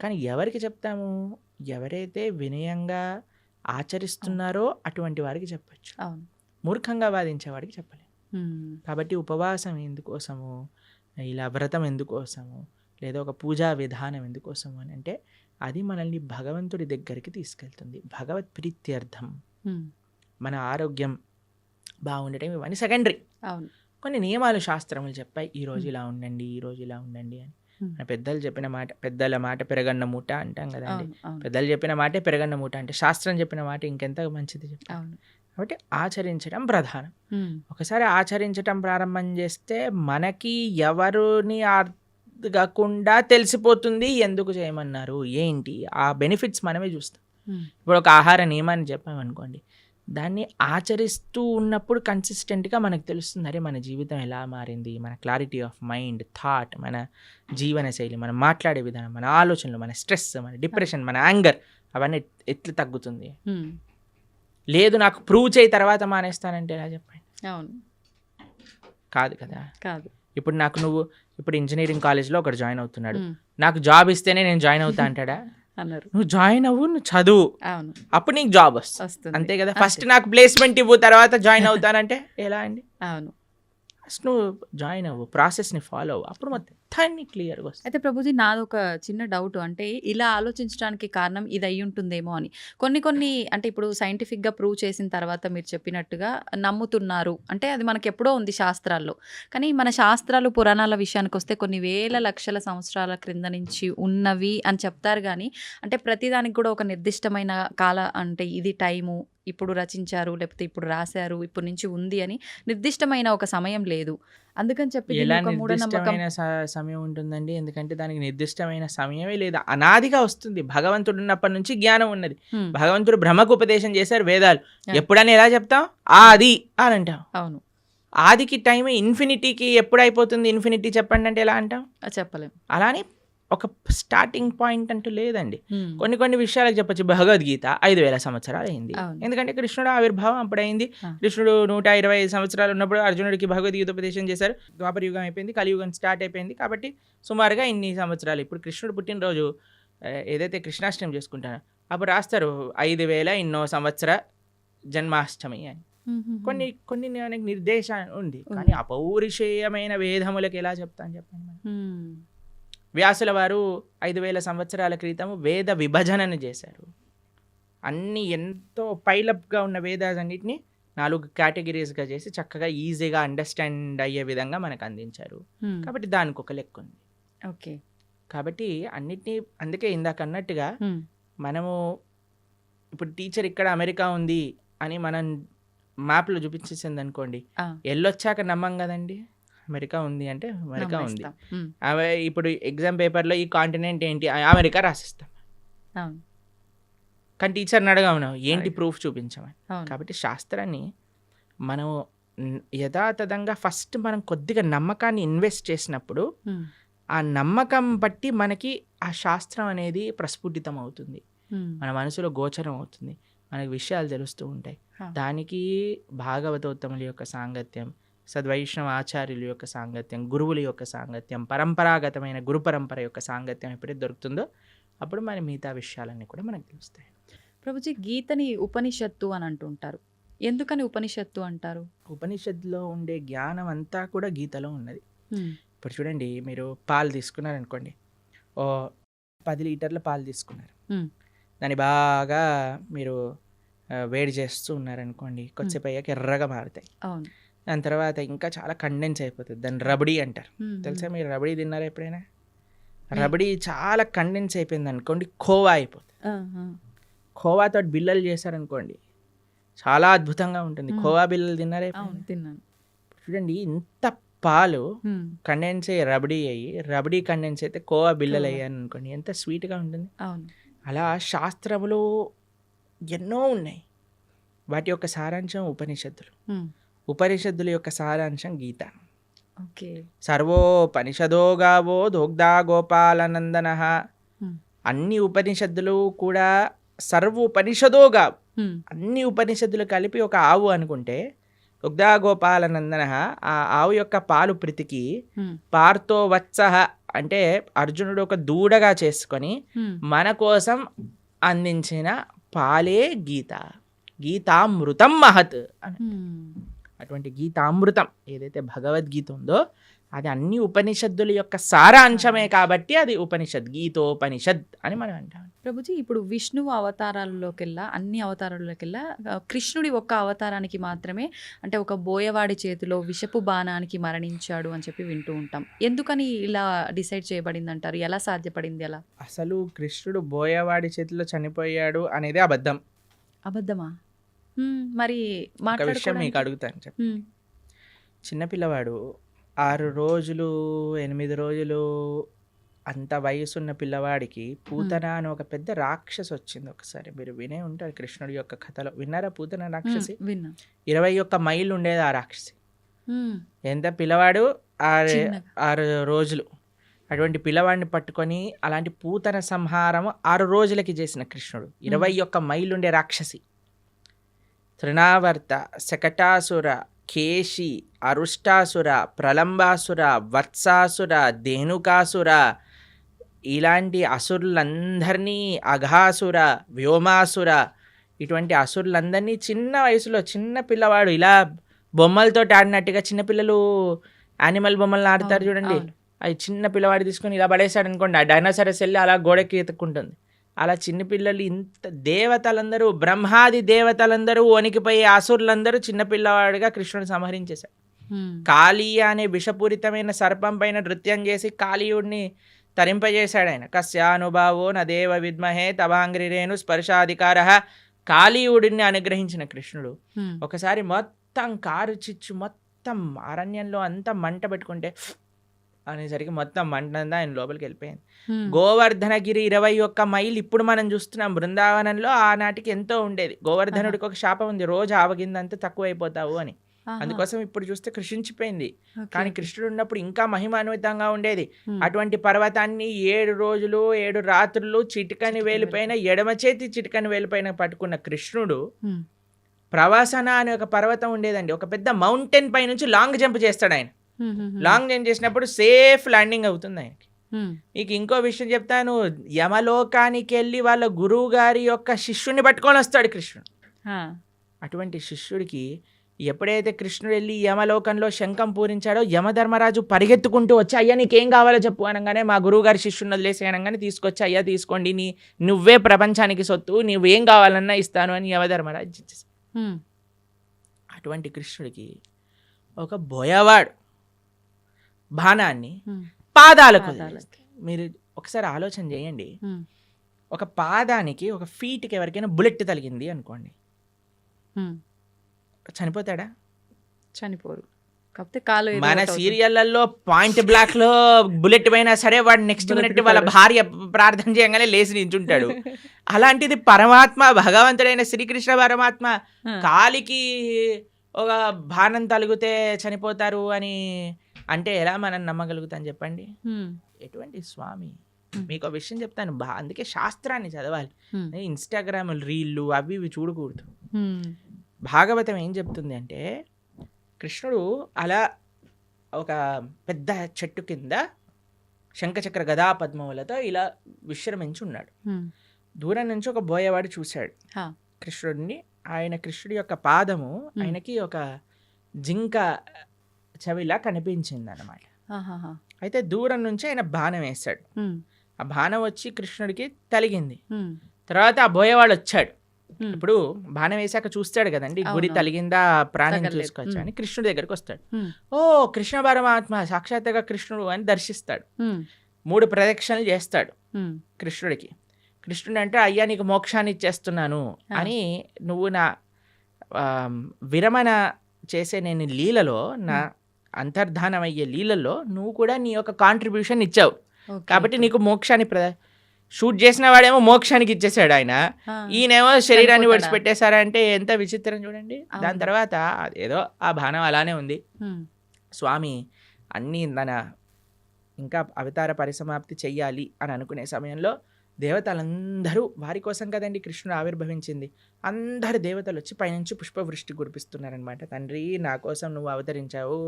కానీ ఎవరికి చెప్తాము? ఎవరైతే వినయంగా ఆచరిస్తున్నారో అటువంటి వారికి చెప్పచ్చు, మూర్ఖంగా వాదించేవాడికి చెప్పలేము. కాబట్టి ఉపవాసం ఎందుకోసము, ఇలా వ్రతం ఎందుకోసము, లేదా ఒక పూజా విధానం ఎందుకోసము అని అంటే అది మనల్ని భగవంతుడి దగ్గరికి తీసుకెళ్తుంది. భగవత్ ప్రీత్యర్థం, మన ఆరోగ్యం బాగుండటం, ఇవన్నీ సెకండరీ. కొన్ని నియమాలు శాస్త్రములు చెప్పాయి, ఈరోజు ఇలా ఉండండి, ఈరోజు ఇలా ఉండండి అని. పెద్దలు చెప్పిన మాట, పెద్దల మాట పెరగన్న మూట అంటాం కదండి. పెద్దలు చెప్పిన మాటే పెరగన్న మూట అంటే శాస్త్రం చెప్పిన మాట ఇంకెంత మంచిది చెప్తాం. కాబట్టి ఆచరించడం ప్రధానం. ఒకసారి ఆచరించడం ప్రారంభం చేస్తే మనకి ఎవరిని కాకుండా తెలిసిపోతుంది ఎందుకు చేయమన్నారు ఏంటి ఆ బెనిఫిట్స్ మనమే చూస్తాం. ఇప్పుడు ఒక ఆహార నియమాన్ని చెప్పామనుకోండి, దాన్ని ఆచరిస్తూ ఉన్నప్పుడు కన్సిస్టెంట్గా మనకు తెలుస్తుంది, అరే మన జీవితం ఎలా మారింది, మన క్లారిటీ ఆఫ్ మైండ్, థాట్, మన జీవన శైలి, మనం మాట్లాడే విధానం, మన ఆలోచనలు, మన స్ట్రెస్, మన డిప్రెషన్, మన యాంగర్ అవన్నీ ఎట్లా తగ్గుతుంది. లేదు నాకు ప్రూవ్ చేయి తర్వాత మానేస్తానంటే ఎలా చెప్పండి. అవును, కాదు కదా. కాదు. ఇప్పుడు నాకు ఇప్పుడు ఇంజనీరింగ్ కాలేజ్లో ఒకటి జాయిన్ అవుతున్నాడు, నాకు జాబ్ ఇస్తేనే నేను జాయిన్ అవుతా అంటాడా? అన్నారు. నువ్వు జాయిన్ అవ్వు, నువ్వు చదువు, అవును, అప్పుడు నీకు జాబ్ వస్తుంది, అంతే కదా. ఫస్ట్ నాకు ప్లేస్మెంట్ ఇవ్వు తర్వాత జాయిన్ అవుతానంటే ఎలా అండి? అవును. ఫస్ట్ నువ్వు జాయిన్ అవ్వు, ప్రాసెస్ని ఫాలో అవ్వు, అప్పుడు మొత్తం దాన్ని క్లియర్గా వస్తుంది. అయితే ప్రభుజీ నాదొక చిన్న డౌట్, అంటే ఇలా ఆలోచించడానికి కారణం ఇది అయి ఉంటుందేమో అని. కొన్ని అంటే ఇప్పుడు సైంటిఫిక్గా ప్రూవ్ చేసిన తర్వాత మీరు చెప్పినట్టుగా నమ్ముతున్నారు అంటే అది మనకి ఎప్పుడో ఉంది శాస్త్రాల్లో. కానీ మన శాస్త్రాలు పురాణాల విషయానికి వస్తే కొన్ని వేల లక్షల సంవత్సరాల క్రింద నుంచి ఉన్నవి అని చెప్తారు. కానీ అంటే ప్రతిదానికి కూడా ఒక నిర్దిష్టమైన అంటే ఇది టైము, ఇప్పుడు రచించారు లేకపోతే ఇప్పుడు రాశారు, ఇప్పటి నుంచి ఉంది అని నిర్దిష్టమైన ఒక సమయం లేదు. అందుకని చెప్పి ఎలా దీన్ని ఒక మూఢనమ్మకం. నిర్దిష్టమైన సమయం ఉంటుందండి? ఎందుకంటే దానికి నిర్దిష్టమైన సమయమే లేదు, అనాదిగా వస్తుంది. భగవంతుడు ఉన్నప్పటి నుంచి జ్ఞానం ఉన్నది. భగవంతుడు బ్రహ్మకు ఉపదేశం చేశారు వేదాలు. ఎప్పుడని ఎలా చెప్తాం? ఆది అని అంటాం. అవును, ఆదికి టైం ఇన్ఫినిటీకి ఎప్పుడు అయిపోతుంది? ఇన్ఫినిటీ చెప్పండి అంటే ఎలా అంటాం? చెప్పలేం. అలానే ఒక స్టార్టింగ్ పాయింట్ అంటూ లేదండి. కొన్ని విషయాలకు చెప్పొచ్చు. భగవద్గీత 5,000 సంవత్సరాలు అయింది, ఎందుకంటే కృష్ణుడు ఆవిర్భావం అప్పుడైంది. కృష్ణుడు 125 సంవత్సరాలు ఉన్నప్పుడు అర్జునుడికి భగవద్గీత ఉపదేశం చేశారు. ద్వాపర యుగం అయిపోయింది, కలియుగం స్టార్ట్ అయిపోయింది. కాబట్టి సుమారుగా ఇన్ని సంవత్సరాలు. ఇప్పుడు కృష్ణుడు పుట్టినరోజు ఏదైతే కృష్ణాష్టమి చేసుకుంటారో అప్పుడు రాస్తారు 5,000 ఎన్నో సంవత్సర జన్మాష్టమి అని. కొన్ని మనకి నిర్దేశం ఉంది, కానీ అపౌరుషేయమైన వేదములకు ఎలా చెప్తాను చెప్పండి మనం. వ్యాసుల వారు 5,000 సంవత్సరాల క్రితం వేద విభజనను చేశారు. అన్నీ ఎంతో పైలప్గా ఉన్న వేదాలన్నింటినీ 4 కేటగిరీస్గా చేసి చక్కగా ఈజీగా అండర్స్టాండ్ అయ్యే విధంగా మనకు అందించారు. కాబట్టి దానికి ఒక లెక్క ఉంది. ఓకే, కాబట్టి అన్నిటినీ, అందుకే ఇందాక అన్నట్టుగా మనము ఇప్పుడు టీచర్ ఇక్కడ అమెరికా ఉంది అని మనం మ్యాప్లో చూపించేసింది అనుకోండి, వెళ్ళొచ్చాక నమ్మం కదండి. అమెరికా ఉంది అంటే అమెరికా ఉంది. ఇప్పుడు ఎగ్జామ్ పేపర్లో ఈ కాంటినెంట్ ఏంటి, అమెరికా రాసిస్తాం. కానీ టీచర్ని అడగమను ఏంటి ప్రూఫ్ చూపించమని. కాబట్టి శాస్త్రాన్ని మనం యథాతథంగా ఫస్ట్ మనం కొద్దిగా నమ్మకాన్ని ఇన్వెస్ట్ చేసినప్పుడు ఆ నమ్మకం బట్టి మనకి ఆ శాస్త్రం అనేది ప్రస్ఫుటితం అవుతుంది, మన మనసులో గోచరం అవుతుంది, మనకి విషయాలు తెలుస్తూ ఉంటాయి. దానికి భాగవతోత్తముల యొక్క సాంగత్యం, సద్వైష్ణవ ఆచార్యుల యొక్క సాంగత్యం, గురువుల యొక్క సాంగత్యం, పరంపరాగతమైన గురు పరంపర యొక్క సాంగత్యం ఎప్పుడైతే దొరుకుతుందో అప్పుడు మన మిగతా విషయాలన్నీ కూడా మనకు తెలుస్తాయి. ప్రభుజీ, గీతని ఉపనిషత్తు అని అంటుంటారు. ఎందుకని ఉపనిషత్తు అంటారు? ఉపనిషత్తులో ఉండే జ్ఞానం అంతా కూడా గీతలో ఉన్నది. ఇప్పుడు చూడండి, మీరు పాలు తీసుకున్నారనుకోండి, 10 లీటర్ల పాలు తీసుకున్నారు, దాన్ని బాగా మీరు వేడి చేస్తూ ఉన్నారనుకోండి, కొద్దిసేపు అయ్యాక ఎర్రగా మారుతాయి. దాని తర్వాత ఇంకా చాలా కండెన్స్ అయిపోతుంది, దాన్ని రబడీ అంటారు. తెలుసా? మీరు రబడీ తిన్నారా ఎప్పుడైనా? రబడీ చాలా కండెన్స్ అయిపోయింది అనుకోండి, ఖోవా అయిపోతుంది. ఖోవాతో బిల్లలు చేశారనుకోండి, చాలా అద్భుతంగా ఉంటుంది. ఖోవా బిల్లలు తిన్నారా? తిన్నాను. చూడండి, ఇంత పాలు కండెన్స్ అయ్యి రబడీ కండెన్స్ అయితే ఖోవా బిల్లలు అయ్యాను అనుకోండి, ఎంత స్వీట్గా ఉంటుంది. అలా శాస్త్రములు ఎన్నో ఉన్నాయి, వాటి యొక్క సారాంశం ఉపనిషత్తులు. ఉపనిషత్తుల యొక్క సారాంశం గీత. సర్వోపనిషదో గావో దోగ్ధా గోపాలనందన. అన్ని ఉపనిషత్తులు కూడా సర్వోపనిషదో గావు, అన్ని ఉపనిషత్తులు కలిపి ఒక ఆవు అనుకుంటే, దుగ్ధా గోపాలనందన, ఆ ఆవు యొక్క పాలు ప్రీతికి పార్థో వత్సః అంటే అర్జునుడు ఒక దూడగా చేసుకొని మన కోసం అందించిన పాలే గీత. గీతామృతం మహత్ అని. అటువంటి గీతామృతం ఏదైతే భగవద్గీత ఉందో అది అన్ని ఉపనిషత్తుల యొక్క సారాంశమే, కాబట్టి అది ఉపనిషత్, గీతోపనిషత్ అని మనం అంటాం. ప్రభుజీ, ఇప్పుడు విష్ణువు అవతారాల్లోకెల్లా, అన్ని అవతారాల్లోకెల్లా కృష్ణుడి ఒక్క అవతారానికి మాత్రమే అంటే ఒక బోయవాడి చేతిలో విషపు బాణానికి మరణించాడు అని చెప్పి వింటూ ఉంటాం. ఎందుకని ఇలా డిసైడ్ చేయబడింది అంటారు? ఎలా సాధ్యపడింది అలా? అసలు కృష్ణుడు బోయవాడి చేతిలో చనిపోయాడు అనేది అబద్ధం. అబద్ధమా? మరి ఒక విషయం మీకు అడుగుతాను చెప్పి. చిన్నపిల్లవాడు 6 రోజులు 8 రోజులు అంత వయసున్న పిల్లవాడికి పూతన అని ఒక పెద్ద రాక్షసి వచ్చింది. ఒకసారి మీరు వినే ఉంటారు కృష్ణుడి యొక్క కథలో. విన్నారా పూతన రాక్షసి? విన్నా. 21 మైళ్ళు ఉండేది ఆ రాక్షసి. ఎంత పిల్లవాడు 6 రోజులు. అటువంటి పిల్లవాడిని పట్టుకొని అలాంటి పూతన సంహారం 6 రోజులకి చేసిన కృష్ణుడు. 21 మైళ్ళు ఉండే రాక్షసి. తృణావర్త, శకటాసుర, కేశి, అరుష్టాసుర, ప్రలంబాసుర, వత్సాసుర, ధేనుకాసుర, ఇలాంటి అసురులందరినీ, అఘాసుర, వ్యోమాసుర, ఇటువంటి అసురులందరినీ చిన్న వయసులో చిన్న పిల్లవాడు ఇలా బొమ్మలతో ఆడినట్టుగా, చిన్నపిల్లలు యానిమల్ బొమ్మలను ఆడతారు చూడండి, అది చిన్న పిల్లవాడు తీసుకొని ఇలా పడేశాడు అనుకోండి, ఆ డైనోసారస్ వెళ్ళి అలా గోడకి ఎత్తుక్కుంటుంది. అలా చిన్నపిల్లలు ఇంత దేవతలందరూ, బ్రహ్మాది దేవతలందరూ వణికిపోయే అసురులందరూ చిన్నపిల్లవాడిగా కృష్ణుడు సంహరించేశాడు. కాళీ అనే విషపూరితమైన సర్పం పైన నృత్యం చేసి కాళీయుడిని తరింపజేశాడు ఆయన. కస్యానుభావో నదేవ విద్మహే తవాంగ్రిరేణు స్పర్శాధికార. కాళీయుడిని అనుగ్రహించిన కృష్ణుడు ఒకసారి మొత్తం కారు చిచ్చు మొత్తం అరణ్యంలో అంతా మంట పెట్టుకుంటే అనేసరికి మొత్తం మంట అంతా ఆయన లోపలికి వెళ్ళిపోయింది. గోవర్ధనగిరి 21 మైళ్ళు ఇప్పుడు మనం చూస్తున్నాం. బృందావనంలో ఆనాటికి ఎంతో ఉండేది. గోవర్ధనుడికి ఒక శాపం ఉంది, రోజు ఆవగిందంతా తక్కువైపోతావు అని. అందుకోసం ఇప్పుడు చూస్తే కృషించిపోయింది. కానీ కృష్ణుడు ఉన్నప్పుడు ఇంకా మహిమాన్వితంగా ఉండేది. అటువంటి పర్వతాన్ని 7 రోజులు 7 రాత్రులు చిటికని వేలిపైన, ఎడమ చేతి చిటికని వేలిపైన పట్టుకున్న కృష్ణుడు ప్రవాసన అనే ఒక పర్వతం ఉండేదండి. ఒక పెద్ద మౌంటైన్ పై నుంచి లాంగ్ జంప్ చేస్తాడు ఆయన. లాంగ్ జంప్ చేసినప్పుడు సేఫ్ ల్యాండింగ్ అవుతుంది ఆయనకి. మీకు ఇంకో విషయం చెప్తాను. యమలోకానికి వెళ్ళి వాళ్ళ గురువు గారి యొక్క శిష్యుని పట్టుకొని వస్తాడు కృష్ణుడు. అటువంటి శిష్యుడికి ఎప్పుడైతే కృష్ణుడు వెళ్ళి యమలోకంలో శంఖం పూరించాడో, యమధర్మరాజు పరిగెత్తుకుంటూ వచ్చి, అయ్యా నీకేం కావాలో చెప్పు అనగానే, మా గురువు గారి శిష్యుని వదిలేసి అనగానే తీసుకొచ్చి, అయ్యా తీసుకోండి, నువ్వే ప్రపంచానికి సొత్తు, నువ్వేం కావాలన్నా ఇస్తాను అని యమధర్మరాజు ఇచ్చేసి. అటువంటి కృష్ణుడికి ఒక బోయవాడు బాణాన్ని పాదాలకు. మీరు ఒకసారి ఆలోచన చేయండి, ఒక పాదానికి, ఒక ఫీట్కి ఎవరికైనా బుల్లెట్ తగిలింది అనుకోండి, చనిపోతాడా? చనిపోరు. కాకపోతే కాలు మన సీరియళ్లలో పాయింట్ బ్లాక్ లో బుల్లెట్ పోయినా సరే వాడు నెక్స్ట్ మినిట్ వాళ్ళ భార్య ప్రార్థన చేయగానే లేచి నించుంటాడు. అలాంటిది పరమాత్మ, భగవంతుడైన శ్రీకృష్ణ పరమాత్మ కాలికి ఒక బాణం తలిగితే చనిపోతారు అని అంటే ఎలా మనం నమ్మగలుగుతాం చెప్పండి? ఎటువంటి స్వామి. మీకు ఒక విషయం చెప్తాను, అందుకే శాస్త్రాన్ని చదవాలి. ఇన్స్టాగ్రామ్ రీళ్ళు అవి ఇవి చూడకూడదు. భాగవతం ఏం చెప్తుంది అంటే, కృష్ణుడు అలా ఒక పెద్ద చెట్టు కింద శంఖచక్ర గదా పద్మములతో ఇలా విశ్రమించి ఉన్నాడు. దూరం నుంచి ఒక బోయవాడు చూశాడు కృష్ణుడిని. కృష్ణుడి యొక్క పాదము ఆయనకి ఒక జింక చెవిలా కనిపించింది అన్నమాట. అయితే దూరం నుంచి ఆయన బాణం వేశాడు. ఆ బాణం వచ్చి కృష్ణుడికి తలిగింది. తర్వాత ఆ బోయవాడు వచ్చాడు. ఇప్పుడు బాణం వేసాక చూస్తాడు కదండి, గురి తలిగిందా, ప్రాణం చూసుకోవచ్చు అని కృష్ణుడి దగ్గరికి వస్తాడు. ఓ కృష్ణ పరమాత్మ సాక్షాత్తుగా కృష్ణుడు అని దర్శిస్తాడు. 3 ప్రదక్షిణలు చేస్తాడు కృష్ణుడికి. కృష్ణుడు అంటే, అయ్యా నీకు మోక్షాన్ని ఇచ్చేస్తున్నాను అని, నువ్వు నా విరమణ చేసే నేను లీలలో, నా అంతర్ధానం అయ్యే లీలలో నువ్వు కూడా నీ యొక్క కాంట్రిబ్యూషన్ ఇచ్చావు కాబట్టి నీకు మోక్షాన్ని షూట్ చేసిన వాడేమో మోక్షానికి ఇచ్చేసాడు ఆయన, ఈయనేమో శరీరాన్ని విడిచిపెట్టేశారంటే ఎంత విచిత్రం చూడండి. దాని తర్వాత ఏదో ఆ బాణం అలానే ఉంది. స్వామి అన్నీ ఇంకా అవతార పరిసమాప్తి చెయ్యాలి అని అనుకునే సమయంలో దేవతలందరూ, వారి కోసం కదండి కృష్ణుడు ఆవిర్భవించింది, అందరు దేవతలు వచ్చి పైనుంచి పుష్పవృష్టి కురిపిస్తున్నారనమాట. తండ్రి నా కోసం నువ్వు అవతరించావు,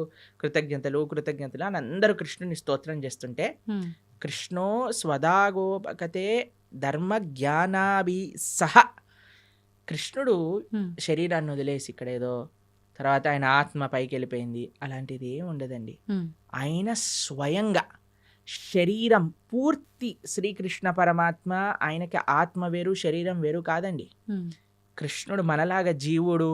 కృతజ్ఞతలు కృతజ్ఞతలు అని అందరూ కృష్ణుని స్తోత్రం చేస్తుంటే, కృష్ణో స్వదాగోపకతే ధర్మ జ్ఞానాభి సహ, కృష్ణుడు శరీరాన్ని వదిలేసి ఇక్కడ ఏదో తర్వాత ఆయన ఆత్మ పైకి వెళ్ళిపోయింది అలాంటిది ఏమి ఉండదండి. ఆయన స్వయంగా శరీరం పూర్తి శ్రీకృష్ణ పరమాత్మ, ఆయనకి ఆత్మ వేరు శరీరం వేరు కాదండి. కృష్ణుడు మనలాగా జీవుడు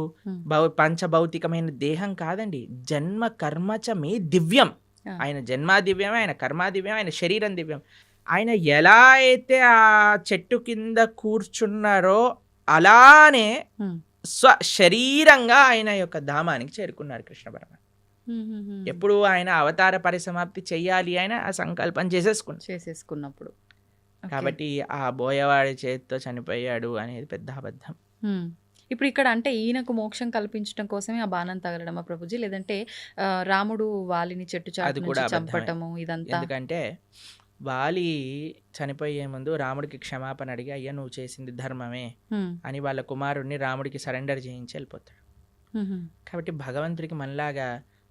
పంచభౌతికమైన దేహం కాదండి. జన్మ కర్మచ మే దివ్యం. ఆయన జన్మ దివ్యం, ఆయన కర్మ దివ్యం, ఆయన శరీరం దివ్యం. ఆయన ఎలా అయితే ఆ చెట్టు కింద కూర్చున్నారో అలానే స్వశరీరంగా ఆయన యొక్క ధామానికి చేరుకున్నారు కృష్ణ పరమాత్మ. ఎప్పుడు ఆయన అవతార పరిసమాప్తి చెయ్యాలి ఆయన ఆ సంకల్పం చేసేసుకున్నప్పుడు. ఓకే. కాబట్టి ఆ బోయవాడి చేతితో చనిపోయాడు అనేది పెద్ద అబద్ధం. ఇప్పుడు ఇక్కడ అంటే ఈయనకు మోక్షం కల్పించడం కోసమే ఆ బాణం తగలడమా ప్రభుజీ, లేదంటే రాముడు వాలిని చెట్టు చాటు అది కూడా నుంచి అబద్ధమే. చంపటము ఇదంతా? ఎందుకంటే వాలి చనిపోయే ముందు రాముడికి క్షమాపణ అడిగి అయ్యా నువ్వు చేసింది ధర్మమే హ్మ్. అని వాళ్ళ కుమారుడిని రాముడికి సరెండర్ చేయించి వెళ్ళిపోతాడు. మ్మ్. కాబట్టి భగవంతుడికి మనలాగా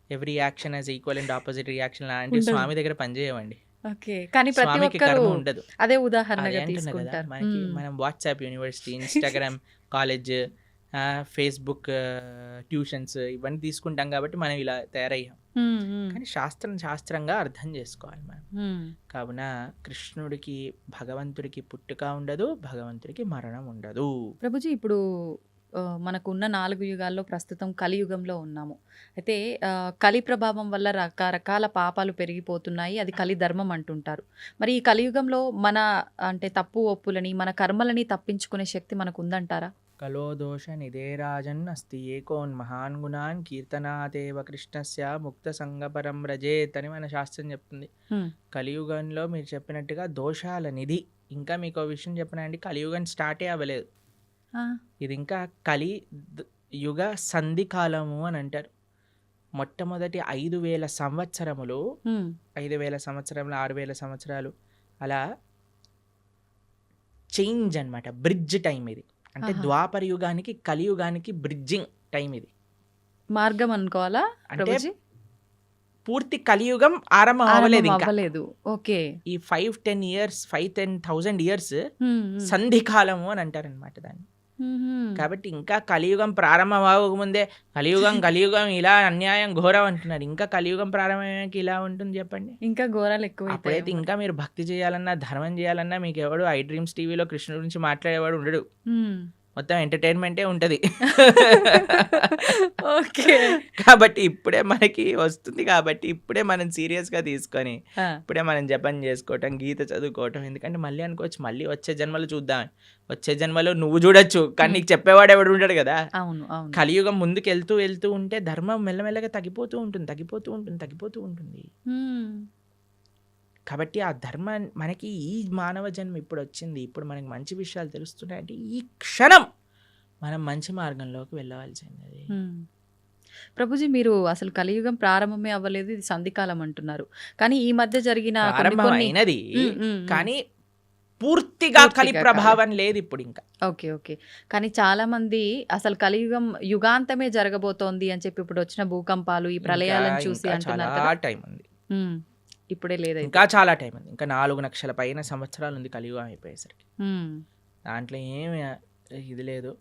every action as equal and opposite reaction లాంటి ఉండదు. స్వామి దగ్గర పనిచేయమండి. ఓకే. కానీ ప్రతి స్వామికి ఒక్కరు కర్మ ఉండదు. అదే అదే ఉదాహరణగా అంటున్నా కదా, తీసుకుంటారు. మనకి మనం WhatsApp university, Instagram college, Facebook tuitions ఇవన్నీ తీసుకుంటాం కాబట్టి మనం ఇలా తయారయ్యాం. కానీ శాస్త్రంగా అర్థం చేసుకోవాలి మనం. కావున కృష్ణుడికి భగవంతుడికి పుట్టుక ఉండదు, భగవంతుడికి మరణం ఉండదు. ప్రభుజీ ఇప్పుడు మనకున్న 4 యుగాల్లో ప్రస్తుతం కలియుగంలో ఉన్నాము. అయితే కలి ప్రభావం వల్ల రకరకాల పాపాలు పెరిగిపోతున్నాయి. అది కలి ధర్మం అంటుంటారు. మరి ఈ కలియుగంలో మన అంటే తప్పు ఒప్పులని మన కర్మలని తప్పించుకునే శక్తి మనకు ఉందంటారా? కలో దోష నిదేరాజన్ అస్తి ఏకోన్ మహాన్ గుణాన్ కీర్తనాతేవ కృష్ణస్య ముక్త సంగపరం రజేత్ అని మన శాస్త్రం చెప్తుంది. కలియుగంలో మీరు చెప్పినట్టుగా దోషాల నిధి. ఇంకా మీకు విషయం చెప్పినండి, కలియుగం స్టార్టే అవ్వలేదు. ఇది ఇంకా యుగ సంధి కాలము అని అంటారు. మొట్టమొదటి 5,000 సంవత్సరములు, 5,000 సంవత్సరములు, 6,000 సంవత్సరాలు అలా చేంజ్ అన్నమాట. బ్రిడ్జ్ టైం ఇది. అంటే ద్వాపర యుగానికి కలియుగానికి బ్రిడ్జింగ్ టైం ఇది. మార్గం అనుకోవాలా అంటే ప్రభుజీ? పూర్తి కలియుగం ఆరంభం అవ్వలేదు ఇంకా. అవ్వలేదు. ఓకే. ఈ 5-10 ఇయర్స్ 5,000 ఇయర్స్ సంధి కాలము అని అంటారు అనమాట దాన్ని. కాబట్టి ఇంకా కలియుగం ప్రారంభం అవ్వకముందే కలియుగం ఇలా అన్యాయం ఘోరం అంటున్నారు. ఇంకా కలియుగం ప్రారంభమయ్యాక ఇలా ఉంటుంది చెప్పండి. ఇంకా ఘోరాలు ఎక్కువ. అప్పుడైతే ఇంకా మీరు భక్తి చేయాలన్నా ధర్మం చేయాలన్నా మీకు ఎవడు ఐ డ్రీమ్స్ టీవీలో కృష్ణుడి గురించి మాట్లాడేవాడు ఉండడు. మొత్తం ఎంటర్టైన్మెంటే ఉంటుంది. ఓకే. కాబట్టి ఇప్పుడే మనకి వస్తుంది, కాబట్టి ఇప్పుడే మనం సీరియస్గా తీసుకొని ఇప్పుడే మనం జపం చేసుకోవటం, గీత చదువుకోవటం. ఎందుకంటే మళ్ళీ అనుకోవచ్చు మళ్ళీ వచ్చే జన్మలో చూద్దాం. వచ్చే జన్మలో నువ్వు చూడొచ్చు, కానీ నీకు చెప్పేవాడు ఎవడు ఉంటాడు కదా. అవును అవును. కలియుగం ముందుకు వెళ్తూ ఉంటే ధర్మం మెల్లమెల్లగా తగ్గిపోతూ ఉంటుంది. కాబట్టి ఆ ధర్మం మనకి ఈ మానవ జన్మ ఇప్పుడు వచ్చింది, ఇప్పుడు మనకి మంచి విషయాలు తెలుస్తున్నాయంటే ఈ క్షణం మనం మంచి మార్గంలోకి వెళ్ళవలసింది. ప్రభుజీ మీరు అసలు కలియుగం ప్రారంభమే అవ్వలేదు, ఇది సంధికాలం అంటున్నారు. కానీ ఈ మధ్య జరిగిన ప్రారంభమైనది కానీ పూర్తిగా కలి ప్రభావం లేదు ఇప్పుడు ఇంకా. Okay okay. కానీ చాలా మంది అసలు కలియుగం యుగాంతమే జరగబోతోంది అని చెప్పి ఇప్పుడు వచ్చిన భూకంపాలు ఈ ప్రళయాలను చూసి అంటున్నారు కదా. టైం ఉంది, ఇప్పుడే లేదు, ఇంకా చాలా టైం ఉంది. ఇంకా 4 లక్షల పైన సంవత్సరాలు ఉంది కలియుగం అయిపోయేసరికి. దాంట్లో ఏమి ఇది లేదు,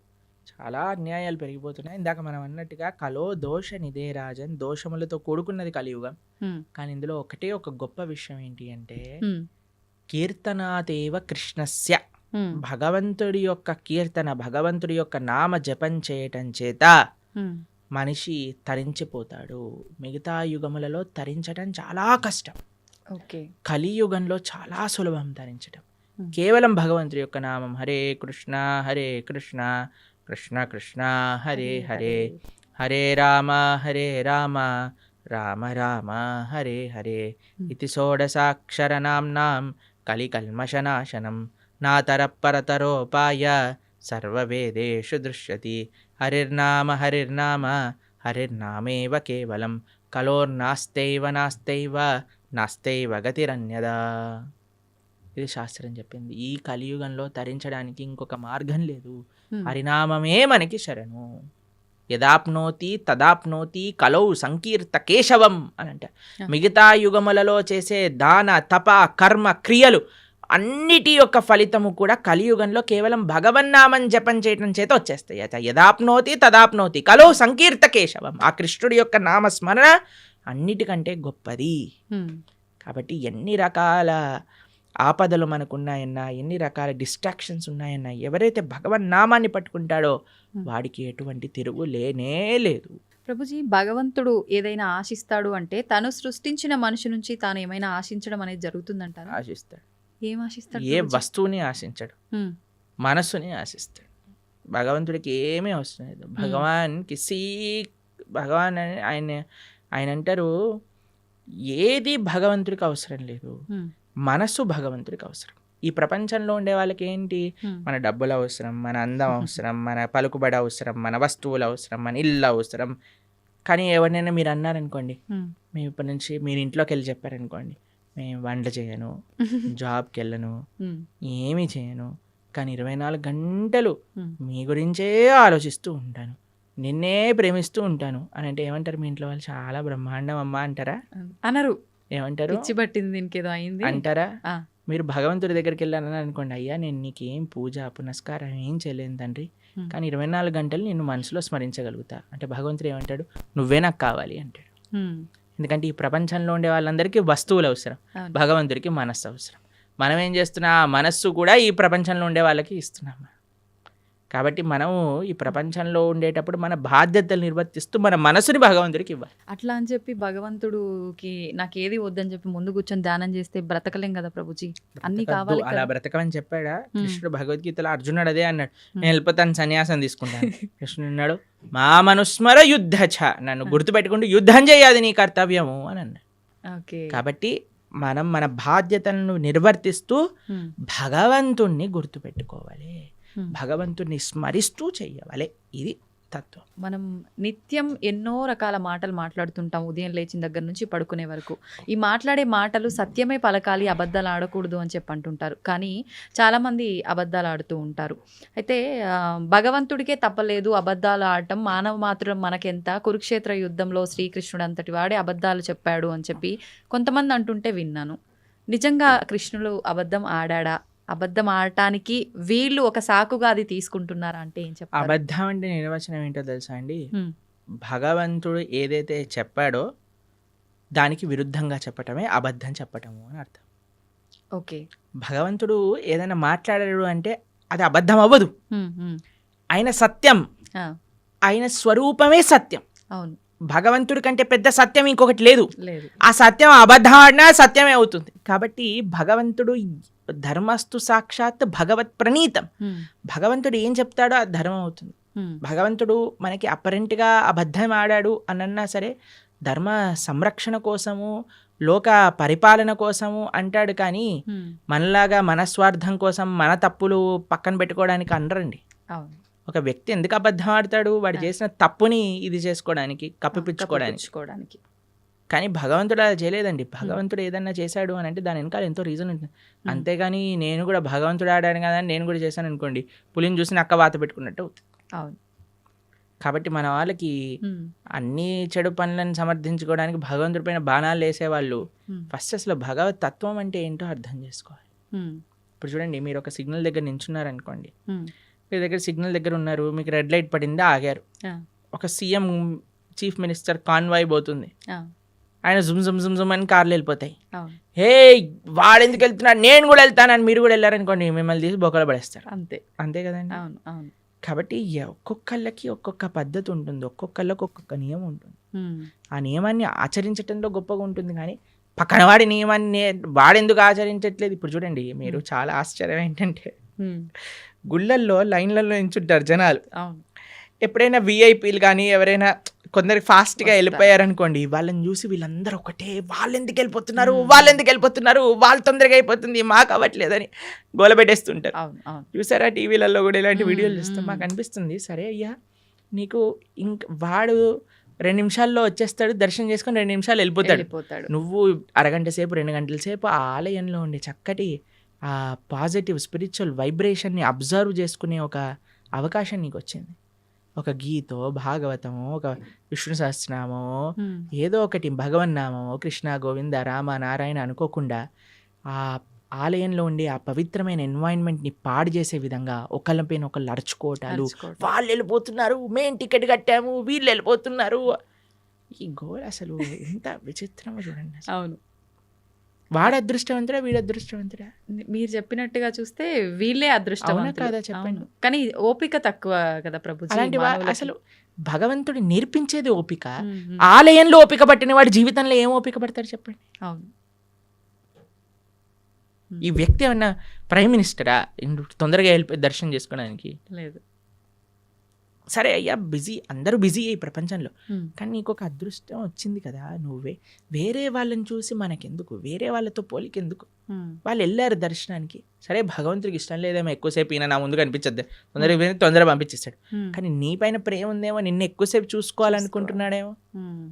చాలా అన్యాయాలు పెరిగిపోతున్నాయి. ఇందాక మనం అన్నట్టుగా కలో దోష నిదే రాజన్, దోషములతో కూడుకున్నది కలియుగం. కానీ ఇందులో ఒక గొప్ప విషయం ఏంటి అంటే కీర్తనాతేవ కృష్ణస్య, భగవంతుడి యొక్క కీర్తన, భగవంతుడి యొక్క నామ జపం చేయటం చేత మనిషి తరించిపోతాడు. మిగతా యుగములలో తరించడం చాలా కష్టం, కలియుగంలో చాలా సులభం తరించడం. కేవలం భగవంతుడి యొక్క నామం హరే కృష్ణ కృష్ణ కృష్ణ హరే హరే, హరే రామ రామ రామ హరే హరే ఇతి షోడశాక్షరనామ్నాం కలికల్మషనాశనం నాతరపరతరోపాయ సర్వవేదేషు దృశ్యతి. హరిర్నామ హరిర్నామేవ కేవలం కలోర్నాస్తైవ నాస్తైవ గతిరన్యదా. ఇది శాస్త్రం చెప్పింది. ఈ కలియుగంలో తరించడానికి ఇంకొక మార్గం లేదు, హరినామమే మనకి శరణు. యదాప్నోతి తదాప్నోతి కలౌ సంకీర్త కేశవం అని అంట. మిగతా యుగములలో చేసే దాన తప కర్మ క్రియలు అన్నిటి యొక్క ఫలితము కూడా కలియుగంలో కేవలం భగవన్నామం జపం చేయటం చేత వచ్చేస్తాయి. యదాప్నోతి తదాప్నోతి కలౌ సంకీర్త కేశవం. ఆ కృష్ణుడి యొక్క నామస్మరణ అన్నిటికంటే గొప్పది. కాబట్టి ఎన్ని రకాల ఆపదలు మనకున్నాయన్నా, ఎన్ని రకాల డిస్ట్రాక్షన్స్ ఉన్నాయన్నా, ఎవరైతే భగవన్ నామాన్ని పట్టుకుంటాడో వాడికి ఎటువంటి తిరుగు లేనే లేదు. ప్రభుజీ, భగవంతుడు ఏదైనా ఆశిస్తాడు అంటే తను సృష్టించిన మనిషి నుంచి తాను ఏమైనా ఆశించడం అనేది జరుగుతుందంటారా? ఆశిస్తాడు. ఏం ఆశిస్తాడు? ఏ వస్తువుని ఆశించాడు, మనస్సుని ఆశిస్తాడు. భగవంతుడికి ఏమీ అవసరం లేదు. భగవాన్ అని ఆయన ఆయన అంటారు, ఏది భగవంతుడికి అవసరం లేదు, మనస్సు భగవంతుడికి అవసరం. ఈ ప్రపంచంలో ఉండే వాళ్ళకి ఏంటి, మన డబ్బులు అవసరం, మన అందం అవసరం, మన పలుకుబడి అవసరం, మన వస్తువులు అవసరం, మన ఇల్లు అవసరం. కానీ ఎవరినైనా మీరు అన్నారనుకోండి, మేము ఇప్పటి నుంచి మీరు ఇంట్లోకి వెళ్ళి చెప్పారనుకోండి, మేము వంట చేయను, జాబ్కి వెళ్ళను, ఏమీ చేయను, కానీ 24 గంటలు మీ గురించే ఆలోచిస్తూ ఉంటాను, నిన్నే ప్రేమిస్తూ ఉంటాను అని అంటే ఏమంటారు మీ ఇంట్లో వాళ్ళు? చాలా బ్రహ్మాండం అమ్మా అంటారా? అనరు. ఏమంటారు? పిచ్చి పట్టింది, దీనికేదో అయింది అంటారా? ఆ. మీరు భగవంతుడి దగ్గరికి వెళ్ళాలని అనుకోండి, అయ్యా నేను నీకేం పూజ పునస్కారం ఏం చేయలేను తండ్రి, కానీ 24 గంటలు నిన్ను మనసులో స్మరించగలుగుతా అంటే భగవంతుడు ఏమంటాడు? నువ్వే నాకు కావాలి అంటాడు. ఎందుకంటే ఈ ప్రపంచంలో ఉండే వాళ్ళందరికీ వస్తువులు అవసరం, భగవంతుడికి మనస్సు అవసరం. మనం ఏం చేస్తున్నా, ఆ మనస్సు కూడా ఈ ప్రపంచంలో ఉండే వాళ్ళకి ఇస్తున్నాం. కాబట్టి మనము ఈ ప్రపంచంలో ఉండేటప్పుడు మన బాధ్యతలు నిర్వర్తిస్తూ మన మనసుని భగవంతుడికి ఇవ్వాలి. అట్లా అని చెప్పి భగవంతుడికి నాకు ఏది వద్దని చెప్పి ముందు కూర్చొని ధ్యానం చేస్తే బ్రతకలేం కదా ప్రభుజీ, అన్ని కావాలి అలా బ్రతకమని చెప్పాడా కృష్ణుడు? భగవద్గీతలో అర్జునుడు అదే అన్నాడు, నేను వెళ్ళిపోతాను, సన్యాసం తీసుకుంటాను. కృష్ణుడు అన్నాడు, మా మనుస్మర యుద్ధచ, నన్ను గుర్తుపెట్టుకుంటూ యుద్ధం చేయాలి నీ కర్తవ్యము అని అన్నాడు. కాబట్టి మనం మన బాధ్యతలను నిర్వర్తిస్తూ భగవంతుణ్ణి గుర్తుపెట్టుకోవాలి, భగవంతుణ్ణి స్మరిస్తూ చెయ్యవాలి. ఇది తత్వం. మనం నిత్యం ఎన్నో రకాల మాటలు మాట్లాడుతుంటాం, ఉదయం లేచిన దగ్గర నుంచి పడుకునే వరకు. ఈ మాట్లాడే మాటలు సత్యమే పలకాలి, అబద్ధాలు ఆడకూడదు అని చెప్పి అంటుంటారు. కానీ చాలామంది అబద్ధాలు ఆడుతూ ఉంటారు. అయితే భగవంతుడికే తప్పలేదు అబద్ధాలు ఆడటం, మానవ మాత్రం మనకెంత, కురుక్షేత్ర యుద్ధంలో శ్రీకృష్ణుడు అంతటి వాడే అబద్ధాలు చెప్పాడు అని చెప్పి కొంతమంది అంటుంటే విన్నాను. నిజంగా కృష్ణుడు అబద్ధం ఆడా? అబద్ధం ఆడటానికి వీళ్ళు ఒక సాకుగా అది తీసుకుంటున్నారా అంటే ఏం చెప్పారు? అబద్ధం అంటే నిర్వచనం ఏంటో తెలుసా అండి? భగవంతుడు ఏదైతే చెప్పాడో దానికి విరుద్ధంగా చెప్పటమే అబద్ధం చెప్పటము అని అర్థం. ఓకే. భగవంతుడు ఏదైనా మాట్లాడాడు అంటే అది అబద్ధం అవ్వదు. ఆయన సత్యం, ఆయన స్వరూపమే సత్యం. అవును. భగవంతుడి కంటే పెద్ద సత్యం ఇంకొకటి లేదు. లేదు. ఆ సత్యం అబద్ధం ఆడినా సత్యమే అవుతుంది. కాబట్టి భగవంతుడు ధర్మస్తు సాక్షాత్ భగవత్ ప్రణీతం. భగవంతుడు ఏం చెప్తాడో అది ధర్మం అవుతుంది. భగవంతుడు మనకి అపరెంట్గా అబద్ధం ఆడాడు అనన్నా సరే ధర్మ సంరక్షణ కోసము, లోక పరిపాలన కోసము అంటాడు. కానీ మనలాగా మన స్వార్థం కోసం మన తప్పులు పక్కన పెట్టుకోవడానికి అనరండి. ఒక వ్యక్తి ఎందుకు అబద్ధం ఆడతాడు? వాడు చేసిన తప్పుని ఇది చేసుకోవడానికి, కప్పిపుచ్చుకోవడానికి. కానీ భగవంతుడు అలా చేయలేదండి. భగవంతుడు ఏదన్నా చేశాడు అని అంటే దాని వెనకాల ఎంతో రీజన్ ఉంటుంది. అంతేగాని నేను కూడా భగవంతుడు ఆడాను కదా నేను కూడా చేశాను అనుకోండి, పులిని చూసి నక్క వాత పెట్టుకున్నట్టు అవుతుంది. కాబట్టి మన వాళ్ళకి అన్ని చెడు పనులను సమర్థించుకోవడానికి భగవంతుడి పైన బాణాలు వేసేవాళ్ళు ఫస్ట్ అసలు భగవత్ తత్వం అంటే ఏంటో అర్థం చేసుకోవాలి. ఇప్పుడు చూడండి, మీరు ఒక సిగ్నల్ దగ్గర నించున్నారు అనుకోండి, మీ దగ్గర సిగ్నల్ దగ్గర ఉన్నారు, మీకు రెడ్ లైట్ పడింది, ఆగారు. ఒక సీఎం చీఫ్ మినిస్టర్ కాన్వాయ్ పోతుంది, ఆయన జుమ్ జుమ్ జుమ్ జుమ్ అని కార్లు వెళ్ళిపోతాయి. హే వాడు ఎందుకు వెళ్తున్నాడు, నేను కూడా వెళ్తానని మీరు కూడా వెళ్ళారనుకోండి, మిమ్మల్ని తీసి బొక్కలు పడేస్తారు. అంతే కదండి. కాబట్టి ఒక్కొక్కళ్ళకి ఒక్కొక్క పద్ధతి ఉంటుంది, ఒక్కొక్కళ్ళకి ఒక్కొక్క నియమం ఉంటుంది. ఆ నియమాన్ని ఆచరించడంలో గొప్పగా ఉంటుంది. కానీ పక్కన వాడి నియమాన్ని వాడెందుకు ఆచరించట్లేదు? ఇప్పుడు చూడండి, మీరు చాలా ఆశ్చర్యం ఏంటంటే గుళ్ళల్లో లైన్లలో నించుంటారు జనాలు. ఎప్పుడైనా విఐపీలు కానీ ఎవరైనా కొందరికి ఫాస్ట్గా వెళ్ళిపోయారనుకోండి, వాళ్ళని చూసి వీళ్ళందరూ ఒకటే, వాళ్ళు ఎందుకు వెళ్ళిపోతున్నారు, వాళ్ళు తొందరగా అయిపోతుంది, మాకు అవ్వట్లేదని గోలబెట్టేస్తుంటారు. చూసారా టీవీలలో కూడా ఇలాంటి వీడియోలు చూస్తాం. మాకు అనిపిస్తుంది, సరే అయ్యా నీకు వాడు 2 నిమిషాల్లో వచ్చేస్తాడు, దర్శనం చేసుకొని 2 నిమిషాలు వెళ్ళిపోతాడు. నువ్వు అరగంట సేపు 2 గంటల సేపు ఆ ఆలయంలో ఉండే చక్కటి ఆ పాజిటివ్ స్పిరిచువల్ వైబ్రేషన్ని అబ్జర్వ్ చేసుకునే ఒక అవకాశం నీకు వచ్చింది. ఒక గీతో, భాగవతమో, ఒక విష్ణు సహస్రనామమో, ఏదో ఒకటి భగవన్నామమో, కృష్ణ గోవింద రామ నారాయణ అనుకోకుండా ఆ ఆలయంలో ఉండే ఆ పవిత్రమైన ఎన్వైరన్మెంట్ని పాడు చేసే విధంగా ఒకళ్ళపైన ఒకళ్ళు అరుచుకోవటాలు, వాళ్ళు వెళ్ళిపోతున్నారు, మేం టికెట్ కట్టాము, వీళ్ళు వెళ్ళిపోతున్నారు. ఈ గోల్ అసలు ఎంత విచిత్రమో చూడండి. అవును. వాడు అదృష్టవంతుడా, వీడు అదృష్టవంతుడా? మీరు చెప్పినట్టుగా చూస్తే వీళ్ళే అదృష్టవంతులు కదా, చెప్పండి. కానీ ఓపిక తక్కువ కదా ప్రభుజీ. అలాంటి అసలు భగవంతుడు నేర్పించేది ఓపిక. ఆలయంలో ఓపిక పట్టిన వాడు జీవితంలో ఏం ఓపిక పడతాడు చెప్పండి. అవును. ఈ వ్యక్తి ఏమన్నా ప్రైమ్ మినిస్టరా తొందరగా వెళ్ళిపోయి దర్శనం చేసుకోవడానికి? లేదు. సరే అయ్యా బిజీ, అందరూ బిజీ ఈ ప్రపంచంలో, ఉమ్, కానీ నీకు ఒక అదృష్టం వచ్చింది కదా, నువ్వే వేరే వాళ్ళని చూసి మనకెందుకు, వేరే వాళ్ళతో పోలికెందుకు, ఉమ్, వాళ్ళు వెళ్ళారు దర్శనానికి, సరే భగవంతుడికి ఇష్టం లేదేమో ఎక్కువసేపు ఈయన నా ముందు కనిపించద్దు, తొందరగా పంపించేస్తాడు, ఉమ్, కానీ నీ పైన ప్రేమ ఉందేమో, నిన్ను ఎక్కువసేపు చూసుకోవాలనుకుంటున్నాడేమో. ఉమ్,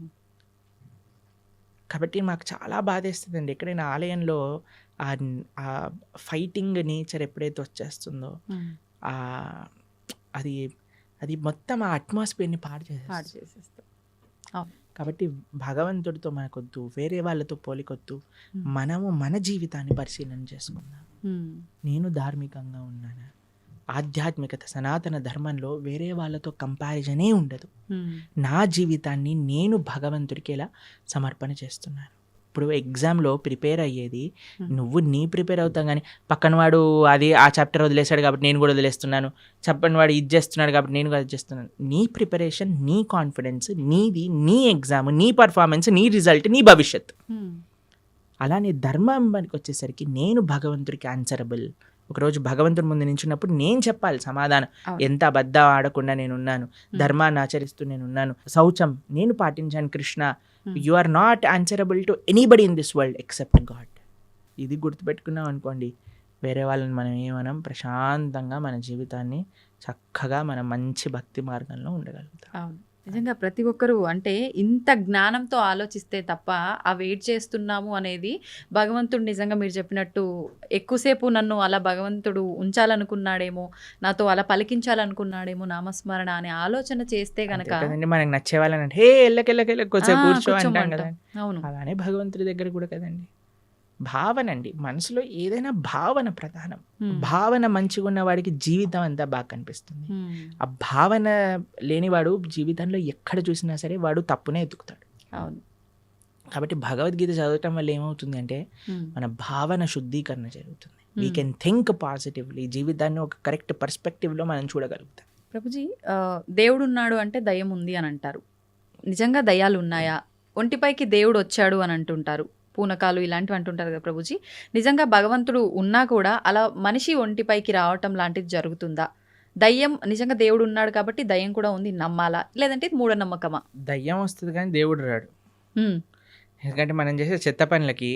కాబట్టి మాకు చాలా బాధేస్తుందండి ఎక్కడైనా ఆలయంలో ఆ ఫైటింగ్ నేచర్ ఎప్పుడైతే వచ్చేస్తుందో, ఉమ్. ఆ అది అది మొత్తం ఆ అట్మాస్ఫియర్ని పాడు పాడు చేసేస్తుంది. చేసేస్తాం. కాబట్టి భగవంతుడితో మనకొద్దు, వేరే వాళ్ళతో పోలికొద్దు, Hmm. మనము మన జీవితాన్ని పరిశీలన చేసుకుందాం. ఉమ్, నేను ధార్మికంగా ఉన్నానా, ఆధ్యాత్మికత సనాతన ధర్మంలో వేరే వాళ్ళతో కంపారిజనే ఉండదు. ఉమ్, నా జీవితాన్ని నేను భగవంతుడికి ఎలా సమర్పణ చేస్తున్నాను. ఇప్పుడు ఎగ్జామ్లో ప్రిపేర్ అయ్యేది నువ్వు నీ ప్రిపేర్ అవుతాం, కానీ పక్కన వాడు అది ఆ చాప్టర్ వదిలేశాడు కాబట్టి నేను కూడా వదిలేస్తున్నాను, చెప్పని వాడు ఇది చేస్తున్నాడు కాబట్టి నేను కూడా అది చేస్తున్నాను. నీ ప్రిపరేషన్, నీ కాన్ఫిడెన్స్ నీది, నీ ఎగ్జామ్, నీ పర్ఫార్మెన్స్, నీ రిజల్ట్, నీ భవిష్యత్. ఉమ్, అలానే ధర్మానికి వచ్చేసరికి నేను భగవంతుడికి ఆన్సరబుల్. ఒకరోజు భగవంతుడి ముందు నించున్నప్పుడు నేను చెప్పాలి సమాధానం. అవును. ఎంత అబద్ధం ఆడకుండా నేనున్నాను, ధర్మాన్ని ఆచరిస్తూ నేనున్నాను, శౌచం నేను పాటించాను Krishna. You are not answerable to anybody in this world except God. ఇది గుర్తుపెట్టుకున్నాం అనుకోండి, వేరే వాళ్ళని మనం ఏమనం, ప్రశాంతంగా మన జీవితాన్ని చక్కగా మనం మంచి భక్తి మార్గంలో ఉండగలుగుతాం. అవును. నిజంగా ప్రతి ఒక్కరూ అంటే ఇంత జ్ఞానంతో ఆలోచిస్తే తప్ప ఆ వెయిట్ చేస్తున్నాము అనేది భగవంతుడు నిజంగా మీరు చెప్పినట్టు ఎక్కువసేపు నన్ను అలా భగవంతుడు ఉంచాలనుకున్నాడేమో, నాతో అలా పలికించాలనుకున్నాడేమో నామస్మరణ అనే ఆలోచన చేస్తే గనక అంతే కదండి, మనకి నచ్చే వాళ్ళని అంటే హే ఎల్లకెళ్ళకెళ్ళ కొంచెం కూర్చో అంటాం కూర్చోమంటాం. కదా. అవును. అలానే భగవంతుడి దగ్గర కూడా కదండి, భావన అండి, మనసులో ఏదైనా భావన ప్రధానం. భావన మంచిగా ఉన్న వాడికి జీవితం అంతా బాగా కనిపిస్తుంది. ఉమ్, ఆ భావన లేనివాడు జీవితంలో ఎక్కడ చూసినా సరే వాడు తప్పునే ఎత్తుకుతాడు. అవును. కాబట్టి భగవద్గీత చదవటం వల్ల ఏమవుతుంది అంటే ఉమ్, మన భావన శుద్ధీకరణ జరుగుతుంది. వీ కెన్ థింక్ పాజిటివ్లీ, జీవితాన్ని ఒక కరెక్ట్ పర్స్పెక్టివ్లో మనం చూడగలుగుతాం. ప్రభుజీ దేవుడు ఉన్నాడు అంటే దయ్యం ఉంది అని అంటారు. నిజంగా దయ్యాలు ఉన్నాయా? ఒంటిపైకి దేవుడు వచ్చాడు అని అంటుంటారు, పూనకాలు ఇలాంటివి అంటుంటారు కదా ప్రభుజీ. నిజంగా భగవంతుడు ఉన్నా కూడా అలా మనిషి ఒంటిపైకి రావటం లాంటిది జరుగుతుందా? దయ్యం నిజంగా దేవుడు ఉన్నాడు కాబట్టి దయ్యం కూడా ఉంది నమ్మాలా, లేదంటే ఇది మూఢనమ్మకమా? దయ్యం వస్తుంది కానీ దేవుడు రాడు. ఉమ్, ఎందుకంటే మనం చేసే చెత్త పనులకి,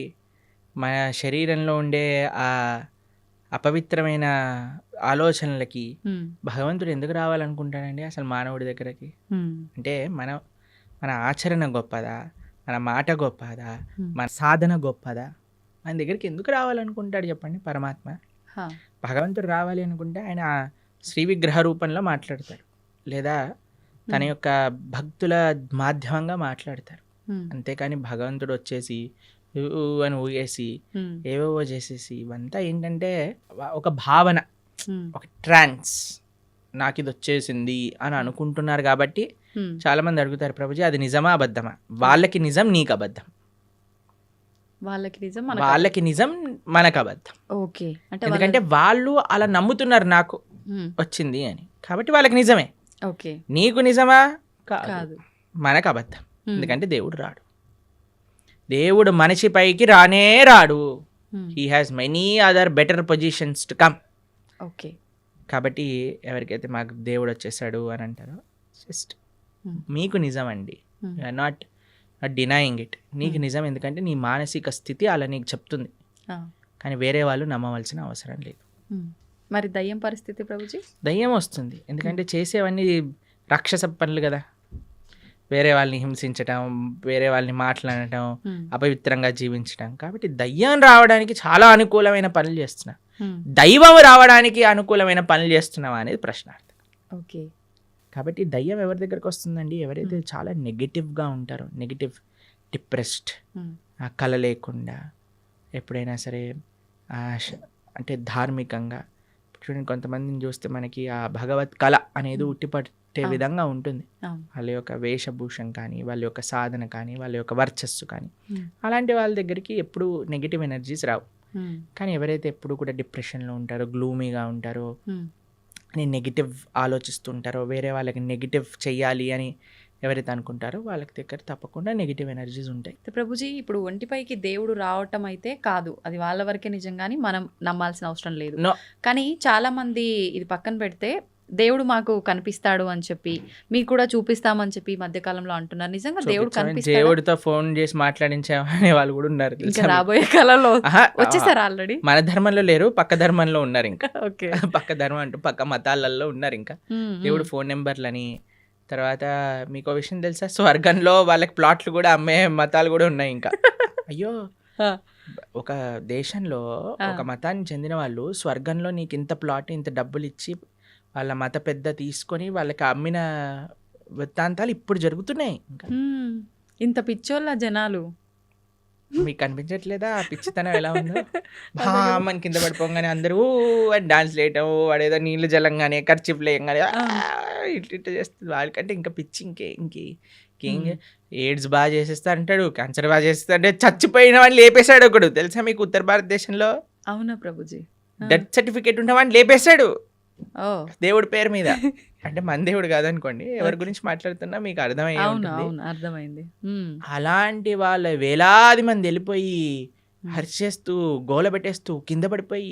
మన శరీరంలో ఉండే ఆ అపవిత్రమైన ఆలోచనలకి ఉమ్, భగవంతుడు ఎందుకు రావాలనుకుంటాడండి అసలు మానవుడి దగ్గరకి? ఉమ్, అంటే మన ఆచరణ గొప్పదా, మన మాట గొప్పదా, Hmm. మన సాధన గొప్పదా? మన దగ్గరికి ఎందుకు రావాలనుకుంటాడు చెప్పండి పరమాత్మ? హా, భగవంతుడు రావాలి అనుకుంటే ఆయన శ్రీ విగ్రహ రూపంలో మాట్లాడతాడు, లేదా తన యొక్క భక్తుల మాధ్యమంగా మాట్లాడతారు. ఉమ్, అంతేకాని భగవంతుడు వచ్చేసి ఊ అని ఊగేసి ఉమ్, ఏవేవో చేసేసి ఇవంతా ఏంటంటే ఒక భావన, ఉమ్, ఒక ట్రాన్స్, నాకు ఇది వచ్చేసింది అని అనుకుంటున్నారు. కాబట్టి ఉమ్, చాలా మంది అడుగుతారు, ప్రభుజీ అది నిజమా అబద్ధమా? వాళ్ళకి నిజం, నీకు అబద్ధం. వాళ్ళకి నిజం మనకు వాళ్ళకి నిజం, మనకు అబద్ధం. ఓకే. అంటే ఎందుకంటే వాళ్ళు అలా నమ్ముతున్నారు నాకు ఉమ్, వచ్చింది అని, కాబట్టి వాళ్ళకి నిజమే. ఓకే. నీకు నిజమా? కాదు, కాదు. మనకు అబద్ధం. ఉమ్, ఎందుకంటే దేవుడు రాడు, దేవుడు మనిషి పైకి రానే రాడు. Um, he has many other better positions to come. Okay. కాబట్టి ఎవరికైతే మాకు దేవుడు వచ్చేసాడు అని అంటారో, జస్ట్ ఉమ్, మీకు నిజం అండి, ఉమ్, నాట్ డినయింగ్ ఇట్. నీకు నిజం, ఎందుకంటే నీ మానసిక స్థితి అలా నీకు చెప్తుంది, ఆ, కానీ వేరే వాళ్ళు నమ్మవలసిన అవసరం లేదు. ఉమ్. మరి దయ్యం పరిస్థితి ప్రభుజీ? దయ్యం వస్తుంది ఎందుకంటే చేసేవన్నీ రాక్షస పనులు కదా, వేరే వాళ్ళని హింసించటం, వేరే వాళ్ళని మాట్లాడటం, ఉమ్, అపవిత్రంగా జీవించటం. కాబట్టి దయ్యం రావడానికి చాలా అనుకూలమైన పనులు చేస్తున్నా, ఉమ్, దైవం రావడానికి అనుకూలమైన పనులు చేస్తున్నావా అనేది ప్రశ్నార్థం. ఓకే. కాబట్టి దయ్యం ఎవరి దగ్గరకు వస్తుందండి? ఎవరైతే చాలా నెగిటివ్గా ఉంటారో, నెగిటివ్, డిప్రెస్డ్, ఉమ్, ఆ కళ లేకుండా, ఎప్పుడైనా సరే అంటే ధార్మికంగా చూడండి, కొంతమందిని చూస్తే మనకి ఆ భగవత్ కళ అనేది ఉట్టిపట్టే విధంగా ఉంటుంది. అవును. వాళ్ళ యొక్క వేషభూషం కానీ, వాళ్ళ యొక్క సాధన కానీ, వాళ్ళ యొక్క వర్చస్సు కానీ, ఉమ్, అలాంటి వాళ్ళ దగ్గరికి ఎప్పుడు నెగిటివ్ ఎనర్జీస్ రావు. ఉమ్, కానీ ఎవరైతే ఎప్పుడు కూడా డిప్రెషన్లో ఉంటారో, గ్లూమీగా ఉంటారో, ఉమ్, అని నెగిటివ్ ఆలోచిస్తుంటారో, వేరే వాళ్ళకి నెగిటివ్ చెయ్యాలి అని ఎవరైతే అనుకుంటారో వాళ్ళకి దగ్గర తప్పకుండా నెగిటివ్ ఎనర్జీస్ ఉంటాయి. అయితే ప్రభుజీ ఇప్పుడు ఒంటిపైకి దేవుడు రావటం అయితే కాదు, అది వాళ్ళ వరకే నిజం, కానీ మనం నమ్మాల్సిన అవసరం లేదు. No. కానీ చాలా మంది ఇది పక్కన పెడితే దేవుడు మాకు కనిపిస్తాడు అని చెప్పి మీకు కూడా చూపిస్తామని చెప్పి ఈ మధ్యకాలంలో అంటున్నారు. నిజంగా దేవుడు కనిపిస్తాడా? దేవుడితో ఫోన్ చేసి మాట్లాడించే వాళ్ళు కూడా ఉన్నారు ఇంకా తెలుసా మీకు? రాబోయే కాలంలో ఆహా, వచ్చేసారు ఆల్రెడీ. మన ధర్మంలో లేరు, పక్క ధర్మంలో ఉన్నారు ఇంకా. ఓకే. పక్క ధర్మం అంటూ పక్క మతాలలో ఉన్నారు ఇంకా. దేవుడు ఫోన్ నెంబర్లని. తర్వాత మీకు విషయం తెలుసా, స్వర్గంలో వాళ్ళకి ప్లాట్లు కూడా అమ్మే మతాలు కూడా ఉన్నాయి ఇంకా. అయ్యో, ఒక దేశంలో ఒక మతానికి చెందిన వాళ్ళు స్వర్గంలో నీకు ఇంత ప్లాట్ ఇంత డబ్బులు ఇచ్చి వాళ్ళ మత పెద్ద తీసుకొని వాళ్ళకి అమ్మిన వృత్తాంతాలు ఇప్పుడు జరుగుతున్నాయి ఇంకా. ఇంత పిచ్చోళ్ళ జనాలు. మీకు కనిపించట్లేదా ఆ పిచ్చితనం ఎలా ఉందో? మన కింద పడిపోగానే అందరూ డాన్స్ వేయటం, వాడేదో నీళ్ళు జలంగానే ఖర్చు లేయంగానే ఇట్లా చేస్తుంది. వాళ్ళకంటే ఇంకా పిచ్చి ఇంకేం ఎయిడ్స్ బాగా చేసేస్తా అంటాడు, క్యాన్సర్ బాగా చేస్తా అంటే చచ్చిపోయిన వాడిని లేపేశాడు ఒకడు తెలుసా మీకు ఉత్తర భారతదేశంలో. అవునా ప్రభుజీ? డెత్ సర్టిఫికేట్ ఉన్న వాడిని లేపేశాడు ఓ, దేవుడి పేరు మీద. అంటే మన దేవుడు కాదనుకోండి, ఎవరి గురించి మాట్లాడుతున్నా మీకు అర్థమయ్యే అవును ఉంటుంది. అవును అర్థమైంది. అలాంటి వాళ్ళ వేలాది మంది వెళ్ళిపోయి హర్షేస్తూ గోల పెట్టేస్తూ కింద పడిపోయి